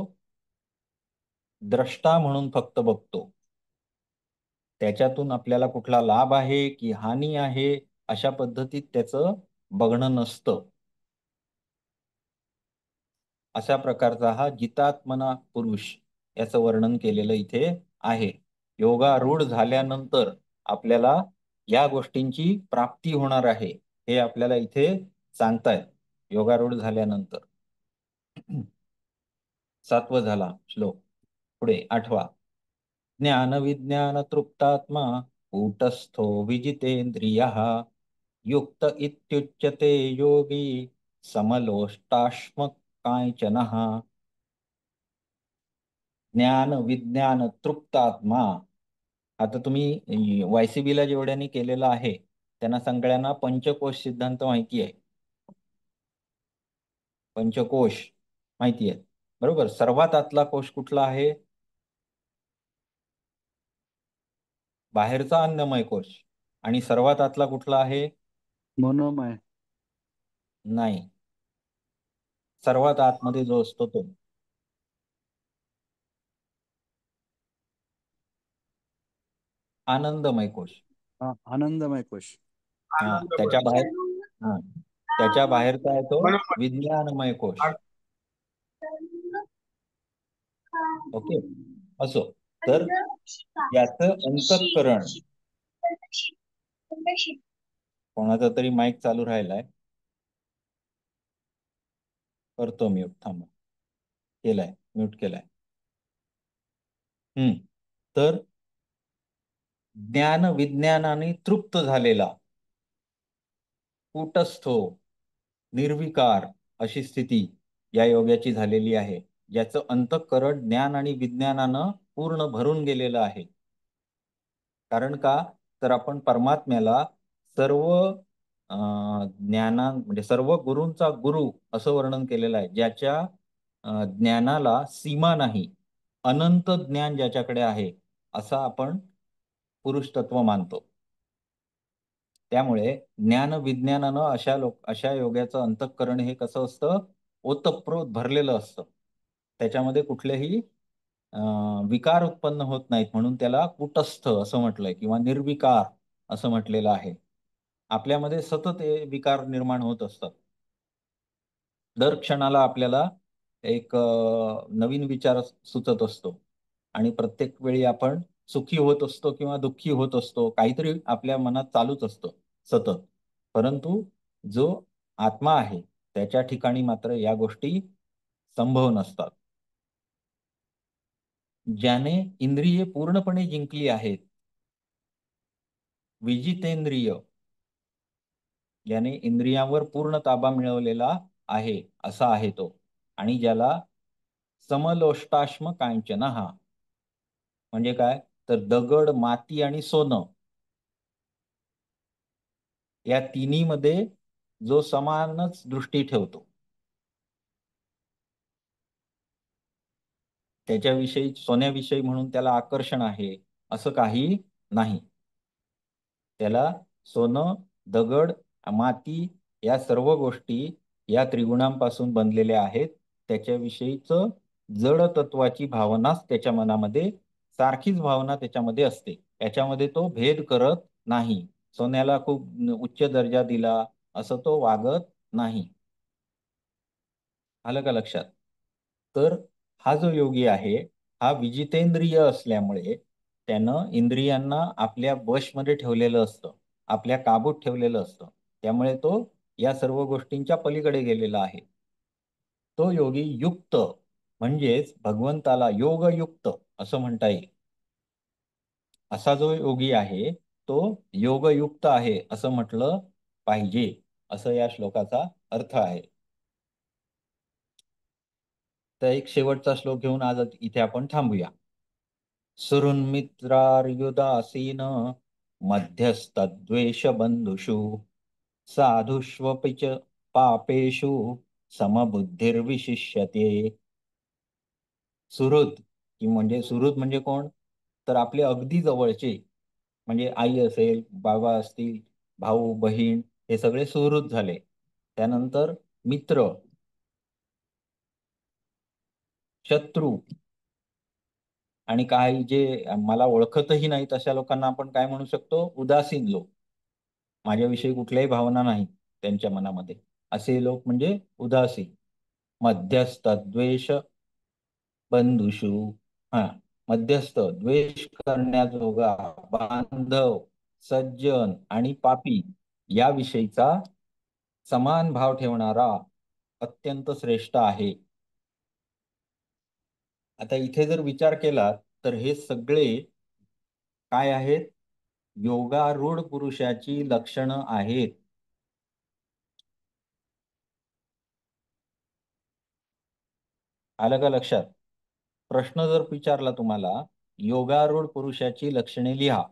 द्रष्टा म्हणून फक्त बघतो. त्याच्यातून आपल्याला कुठला लाभ आहे की हानी आहे अशा पद्धतीत त्याचं बघणं नसतं. अशा प्रकारचा हा जितात्मना पुरुष याचं वर्णन केलेलं इथे आहे. योगारूढ झाल्यानंतर आपल्याला या गोष्टींची प्राप्ती होणार आहे हे आपल्याला इथे सांगतायत. योगारूढ झाल्यानंतर 7वा झाला श्लोक. पुढे 8वा. ज्ञान विज्ञान तृप्तात्मा कूटस्थो विजितेंद्रियः युक्त इत्युच्यते योगी समलोष्टाश्म कांचनः. ज्ञान विज्ञान तृप्तात्मा. आता तुम्ही YCB जेवढ्यांनी केलेलं आहे त्यांना सगळ्यांना पंचकोश सिद्धांत माहिती आहे. पंचकोश माहिती आहे बरोबर. सर्वात आतला कोश कुठला आहे? बाहेरचा अन्नमय कोश. आणि सर्वात आतला कुठला आहे? मनोमय. नाही, सर्वात आतमध्ये जो असतो तो आनंदमय कोश. आनंदमय कोश. त्याच्या बाहेर त्याच्या बाहेरचा आहे तो विज्ञानमय कोश. ओके, असो. तर याचं अंतःकरण, कोणाचा तरी माईक चालू राहिलाय, करतो म्यूट. थांबा, केलाय, म्यूट केलाय. तर ज्ञान विज्ञानाने तृप्त झालेला, कूटस्थो, निर्विकार अशी स्थिती या योगाची झालेली आहे, ज्याचं अंतःकरण ज्ञान आणि विज्ञानानं पूर्ण भरून गेलेलं आहे. कारण का? तर आपण परमात्म्याला सर्व म्हणजे सर्व गुरूंचा गुरु असं वर्णन केलेलं आहे, ज्याच्या ज्ञानाला सीमा नाही, अनंत ज्ञान ज्याच्याकडे आहे असं आपण पुरुष तत्व मानतो. त्यामुळे ज्ञान विज्ञानानं अशा योगाचं अंतःकरण हे कसं असतं? ओतप्रोत भरलेलं असतं. त्याच्यामध्ये कुठलेही विकार उत्पन्न होत नाहीत, म्हणून त्याला कुटस्थ असं म्हटलंय किंवा निर्विकार असं म्हटलेलं आहे. आपल्यामध्ये सतत विकार निर्माण होत असतात. दर क्षणाला आपल्याला एक नवीन विचार सुचत असतो आणि प्रत्येक वेळी आपण सुखी होत असतो किंवा दुःखी होत असतो. काहीतरी आपल्या मनात चालूच असतं सतत. परंतु जो आत्मा आहे त्याच्या ठिकाणी मात्र या गोष्टी संभव नसतात. ज्याने इंद्रिये पूर्णपणे जिंकली आहेत, विजितेंद्रिय, ज्याने इंद्रियांवर पूर्ण ताबा मिळवलेला आहे असा आहे तो. आणि ज्याला समलोष्टाश्म कांचनः, म्हणजे काय? तर दगड, माती आणि सोनं या तिन्ही मध्ये जो समानच दृष्टी ठेवतो, त्याच्याविषयी, सोन्याविषयी म्हणून त्याला आकर्षण आहे असं काही नाही. त्याला सोनं, दगड, माती या सर्व गोष्टी या त्रिगुणांपासून बनलेल्या आहेत. त्याच्याविषयीच जड तत्वाची भावनाच त्याच्या मनामध्ये, सारखीच भावना त्याच्यामध्ये असते. याच्यामध्ये तो भेद करत नाही. सोन्याला खूप उच्च दर्जा दिला असं तो वागत नाही. आलं का लक्षात? तर हा जो योगी आहे हा विजितेंद्रिय असल्यामुळे त्यानं इंद्रियांना आपल्या वशमध्ये ठेवलेलं असतं, आपल्या काबूत ठेवलेलं असतं. त्यामुळे तो या सर्व गोष्टींच्या पलीकडे गेलेला आहे. तो योगी युक्त म्हणजेच भगवंताला योगयुक्त असं म्हणता येईल. असा जो योगी आहे तो योगयुक्त आहे असं म्हटलं पाहिजे, असं या श्लोकाचा अर्थ आहे. तर एक शेवटचा श्लोक घेऊन आज इथे आपण थांबूया. सुहृन्मित्रार्युदासीन मध्यस्तद्वेष बंधुषु साधुष्वपि च पापेषु समबुद्धिर्विशिष्यते. सुहृद की म्हणजे सुहृद म्हणजे कोण? तर आपले अगदी जवळचे, म्हणजे आई असेल, बाबा असतील, भाऊ बहीण, हे सगळे सुहृद झाले. त्यानंतर मित्र, शत्रू, आणि काही जे मला ओळखतही नाहीत अशा लोकांना आपण काय म्हणू शकतो? उदासीन लोक. माझ्याविषयी कुठल्याही भावना नाही त्यांच्या मनामध्ये, असे लोक म्हणजे उदासीन. मध्यस्थ द्वेष बंधुषु, हा, मध्यस्थ द्वेष करण्याजोगा बांधव, सज्जन आणि पापी याविषयीचा समान भाव ठेवणारा अत्यंत श्रेष्ठ आहे. आता इथे जर विचार केला तर हे सगळे काय आहेत? योगारूढ पुरुषाची लक्षणं आहेत. आलं का लक्षात? प्रश्न जर विचारला तुम्हाला योगारूढ पुरुषाची लक्षणे लिहा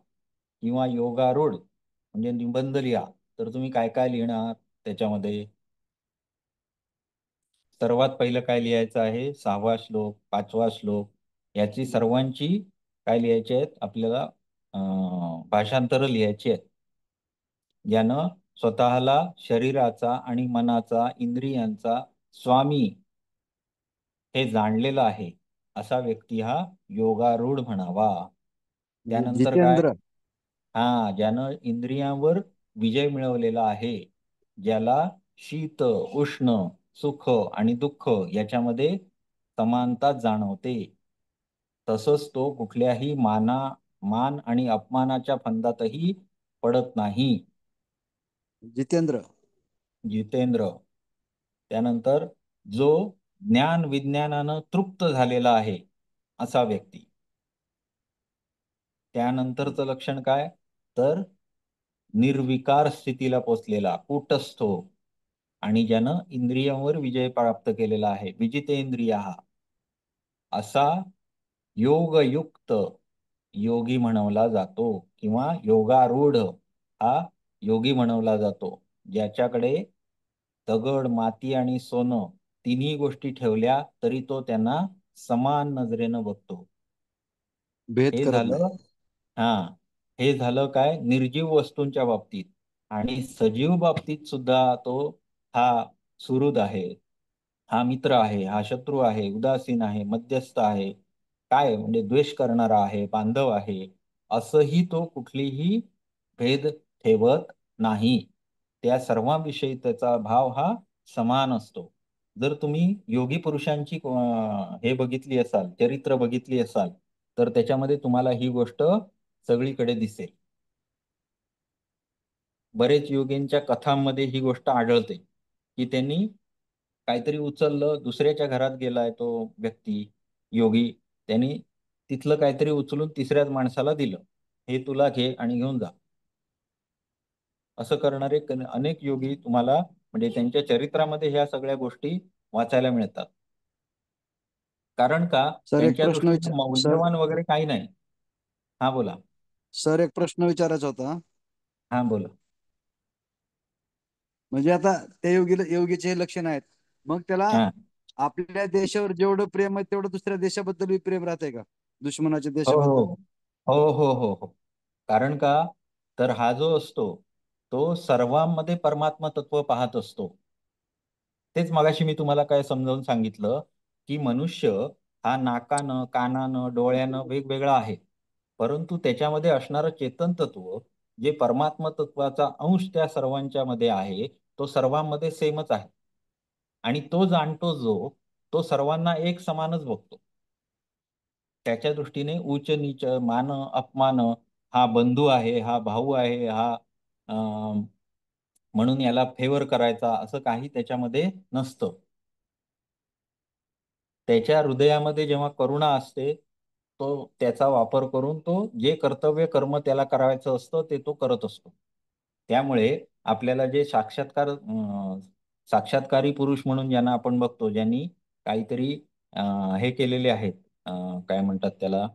किंवा योगारूढ म्हणजे निबंध लिहा, तर तुम्ही काय काय लिहिणार त्याच्यामध्ये? सर्वात पहिलं काय लिहायचं आहे? 6वा श्लोक, 5वा श्लोक याची सर्वांची काय लिहायची आहेत आपल्याला? भाषांतर लिहायची आहेत. ज्यानं स्वतःला शरीराचा आणि मनाचा, इंद्रियांचा स्वामी हे जाणलेलं आहे असा व्यक्ती हा योगारूढ म्हणावा. त्यानंतर काय? जितेंद्र. ज्यानं इंद्रियांवर विजय मिळवलेला आहे, ज्याला शीत, उष्ण, सुख आणि दुःख याच्यामध्ये समानता जाणवते, तसंच तो कुठल्याही मान आणि अपमानाच्या फंदातही पडत नाही. जितेंद्र. जितेंद्र. त्यानंतर जो ज्ञान विज्ञानानं तृप्त झालेला आहे असा व्यक्ती. त्यानंतरचं लक्षण काय? तर निर्विकार स्थितीला पोचलेला कूटस्थो, आणि ज्यानं इंद्रियांवर विजय प्राप्त केलेला आहे, विजितेंद्रिय, असा योगयुक्त योगी म्हणवला जातो किंवा योगारूढ हा योगी म्हणवला जातो, ज्याच्याकडे दगड, माती आणि सोनं तिन्ही गोष्टी ठेवल्या तरी तो त्यांना समान नजरेनं बघतो. भेद हे करत नाही. झालं हे झालं काय? निर्जीव वस्तूंच्या बाबतीत. आणि सजीव बाबतीत सुद्धा तो हा सुहृद आहे, हा मित्र आहे, हा शत्रू आहे, उदासीन आहे, मध्यस्थ आहे, काय म्हणजे द्वेष करणारा आहे, बांधव आहे, असंही तो कुठलीही भेद ठेवत नाही. त्या सर्वांविषयी त्याचा भाव हा समान असतो. जर तुम्ही योगी पुरुषांची हे बघितली असाल, चरित्र बघितली असाल, तर त्याच्यामध्ये तुम्हाला ही गोष्ट सगळीकडे दिसेल. बरेच योगींच्या कथांमध्ये ही गोष्ट आढळते की त्यांनी काहीतरी उचललं, दुसऱ्याच्या घरात गेलाय तो व्यक्ती योगी, त्यांनी तिथलं काहीतरी उचलून तिसऱ्याच माणसाला दिलं, हे तुला घे आणि घेऊन जा. असं करणारे अनेक योगी तुम्हाला म्हणजे त्यांच्या चरित्रामध्ये ह्या सगळ्या गोष्टी वाचायला मिळतात. कारण का? सर एक त्यांच्या प्रश्न दृष्टीने सर मौल्यवान वगैरे काही नाही. हा बोला. सर एक प्रश्न विचारायचा होता. हा बोला. म्हणजे आता त्या योगीचे हे लक्षण आहेत, मग त्याला हा आपल्या देशावर जेवढं प्रेम आहे तेवढं दुसऱ्या देशाबद्दल प्रेम राहतंय का? दुश्मनाच्या हो हो देशाबद्दल? हो हो हो हो. कारण का? तर हा जो असतो तो सर्वांमध्ये परमात्मा तत्व पाहत असतो. तेच मगाशी मी तुम्हाला काय समजावून सांगितलं की मनुष्य हा नाकानं, कानानं, डोळ्यानं वेगवेगळा आहे, परंतु त्याच्यामध्ये असणारं चेतन तत्व जे परमात्म तत्वाचा अंश त्या सर्वांच्या मध्ये आहे तो सर्वांमध्ये सेमच आहे. आणि तो जाणतो जो तो सर्वांना एक समानच बघतो. त्याच्या दृष्टीने उच्च नीच मान अपमान, हा बंधू आहे, हा भाऊ आहे, हा म्हणून याला फेवर करायचा, असं काही त्याच्यामध्ये नसतं. त्याच्या हृदयामध्ये जेव्हा करुणा असते तो त्याचा वापर करून तो जे कर्तव्य कर्म त्याला करायचं असतं ते तो करत असतो. त्यामुळे आपल्याला जे साक्षात्कारी पुरुष म्हणून ज्यांना आपण बघतो, ज्यांनी काहीतरी हे केलेले आहेत, काय म्हणतात त्याला,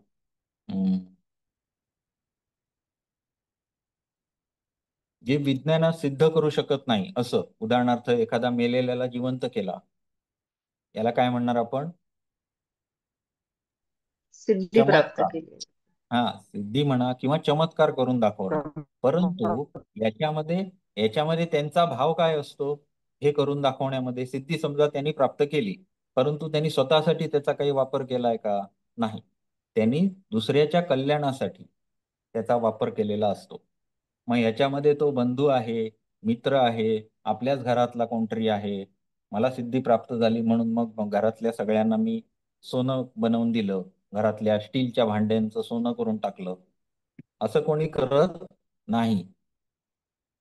जे विज्ञानात सिद्ध करू शकत नाही असं, उदाहरणार्थ एखादा मेलेल्याला जिवंत केला, याला काय म्हणणार आपण? सिद्धी प्राप्त चमत्कार. केली. हा, सिद्धी म्हणा किंवा चमत्कार करून दाखवणं. परंतु याच्यामध्ये त्यांचा भाव काय असतो हे करून दाखवण्यामध्ये? सिद्धी समजा त्यांनी प्राप्त केली, परंतु त्यांनी स्वतःसाठी त्याचा काही वापर केलाय का? नाही. त्यांनी दुसऱ्याच्या कल्याणासाठी त्याचा वापर केलेला असतो. मग याच्यामध्ये तो बंधू आहे, मित्र आहे, आपल्याच घरातला कोणतरी आहे. मला सिद्धी प्राप्त झाली म्हणून मग घरातल्या सगळ्यांना मी सोनं बनवून दिलं, घरातल्या स्टीलच्या भांड्यांचं सोनं करून टाकलं, असं कोणी करत नाही.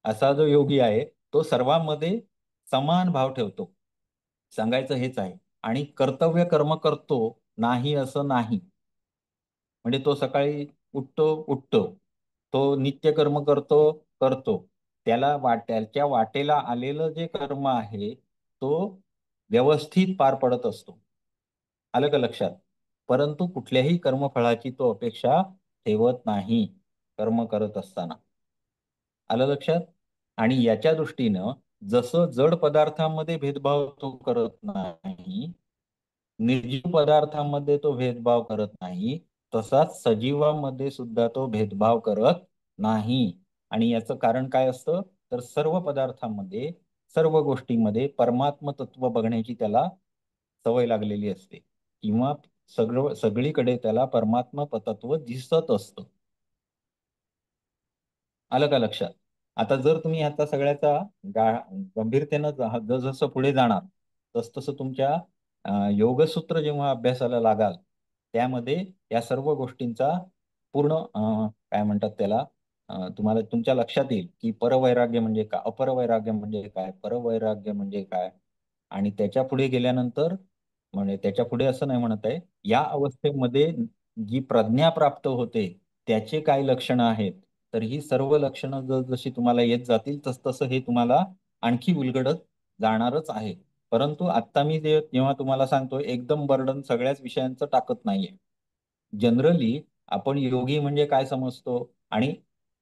असा जो योगी आहे तो सर्वांमध्ये समान भाव ठेवतो, सांगायचं हेच आहे. आणि कर्तव्य कर्म करतो नाही असं नाही. म्हणजे तो सकाळी उठतो, तो नित्य कर्म करतो, त्याच्या वाटेला आलेलं जे कर्म आहे तो व्यवस्थित पार पडत असतो. आलं का लक्षात? परंतु कुठल्याही कर्मफळाची तो अपेक्षा ठेवत नाही कर्म करत असताना. आलं लक्षात? आणि याच्या दृष्टीनं जसं जड पदार्थांमध्ये भेदभाव तो करत नाही, निर्जीव पदार्थांमध्ये तो भेदभाव करत नाही, तसाच सजीवांमध्ये सुद्धा तो भेदभाव करत नाही. आणि याचं कारण काय असतं? तर सर्व पदार्थांमध्ये, सर्व गोष्टींमध्ये परमात्म तत्व बघण्याची त्याला सवय लागलेली असते, किंवा सगळीकडे त्याला परमात्म तत्व दिसत असतं. आलं का लक्षात? आता जर तुम्ही आता सगळ्याचा गंभीरतेनं जसं पुढे जाणार तसं तुमच्या योगसूत्र जेव्हा अभ्यासाला लागाल त्यामध्ये या सर्व गोष्टींचा पूर्ण काय म्हणतात त्याला, तुम्हाला तुमच्या लक्षात येईल की परवैराग्य म्हणजे काय, अपरवैराग्य म्हणजे काय, परवैराग्य म्हणजे काय. आणि त्याच्या पुढे गेल्यानंतर, म्हणजे त्याच्या पुढे असं नाही म्हणत आहे, या अवस्थेमध्ये जी प्रज्ञा प्राप्त होते त्याचे काय लक्षणं आहेत, तर ही सर्व लक्षणं जशी तुम्हाला येत जातील तसं हे तुम्हाला आणखी उलगडत जाणारच आहे. परंतु आता मी जेव्हा तुम्हाला सांगतो एकदम बर्डन सगळ्याच विषयांचं टाकत नाहीये. जनरली आपण योगी म्हणजे काय समजतो, आणि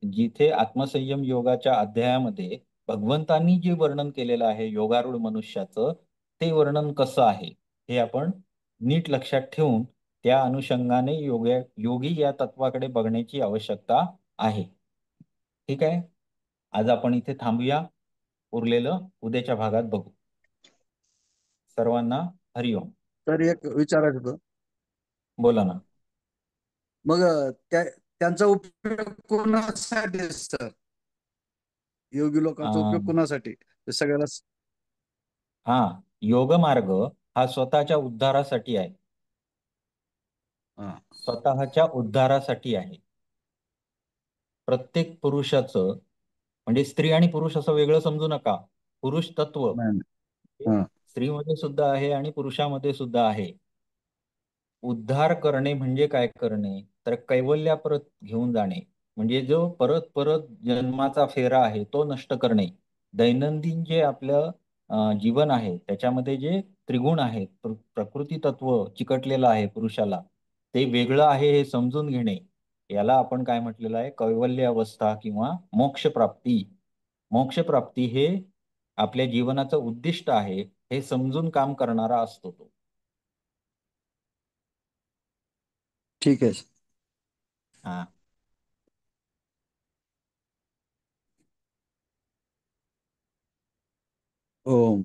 जिथे आत्मसंयम योगाच्या अध्यायामध्ये भगवंतांनी जे वर्णन केलेलं आहे योगारूढ मनुष्याचं, ते वर्णन कसं आहे हे आपण नीट लक्षात ठेवून त्या अनुषंगाने योगी या तत्वाकडे बघण्याची आवश्यकता आहे. ठीक आहे, आज आपण इथे थांबूया, उरलेलं उद्याच्या भागात बघू. सर्वांना हरिओम. तर एक विचारायचं होतं, बोला ना. मग त्यांचा उपयोग कोणासाठी सर? योगी लोकांचा उपयोग अं, कोणासाठी? ते सगळ्याला हा, योग मार्ग हा स्वतःच्या उद्धारासाठी आहे, हा. स्वतःच्या उद्धारासाठी आहे. प्रत्येक पुरुषाचं, म्हणजे स्त्री आणि पुरुष असं वेगळं समजू नका, पुरुष तत्व नाही, नाही. हा. स्त्रीमध्ये सुद्धा आहे आणि पुरुषामध्ये सुद्धा आहे. उद्धार करणे म्हणजे काय करणे, तर कैवल्यापर्यंत घेऊन जाणे, म्हणजे जो परत परत जन्माचा फेरा आहे तो नष्ट करणे. दैनंदिन जे आपलं जीवन आहे त्याच्यामध्ये जे त्रिगुण आहेत, प्रकृती तत्व चिकटलेलं आहे पुरुषाला, ते वेगळं आहे हे समजून घेणे, याला आपण काय म्हटलेलं आहे, कैवल्य अवस्था किंवा मोक्षप्राप्ती. मोक्षप्राप्ती हे आपल्या जीवनाचं उद्दिष्ट आहे हे समजून काम करणारा असतो तो. ठीक आहे. हा. हो.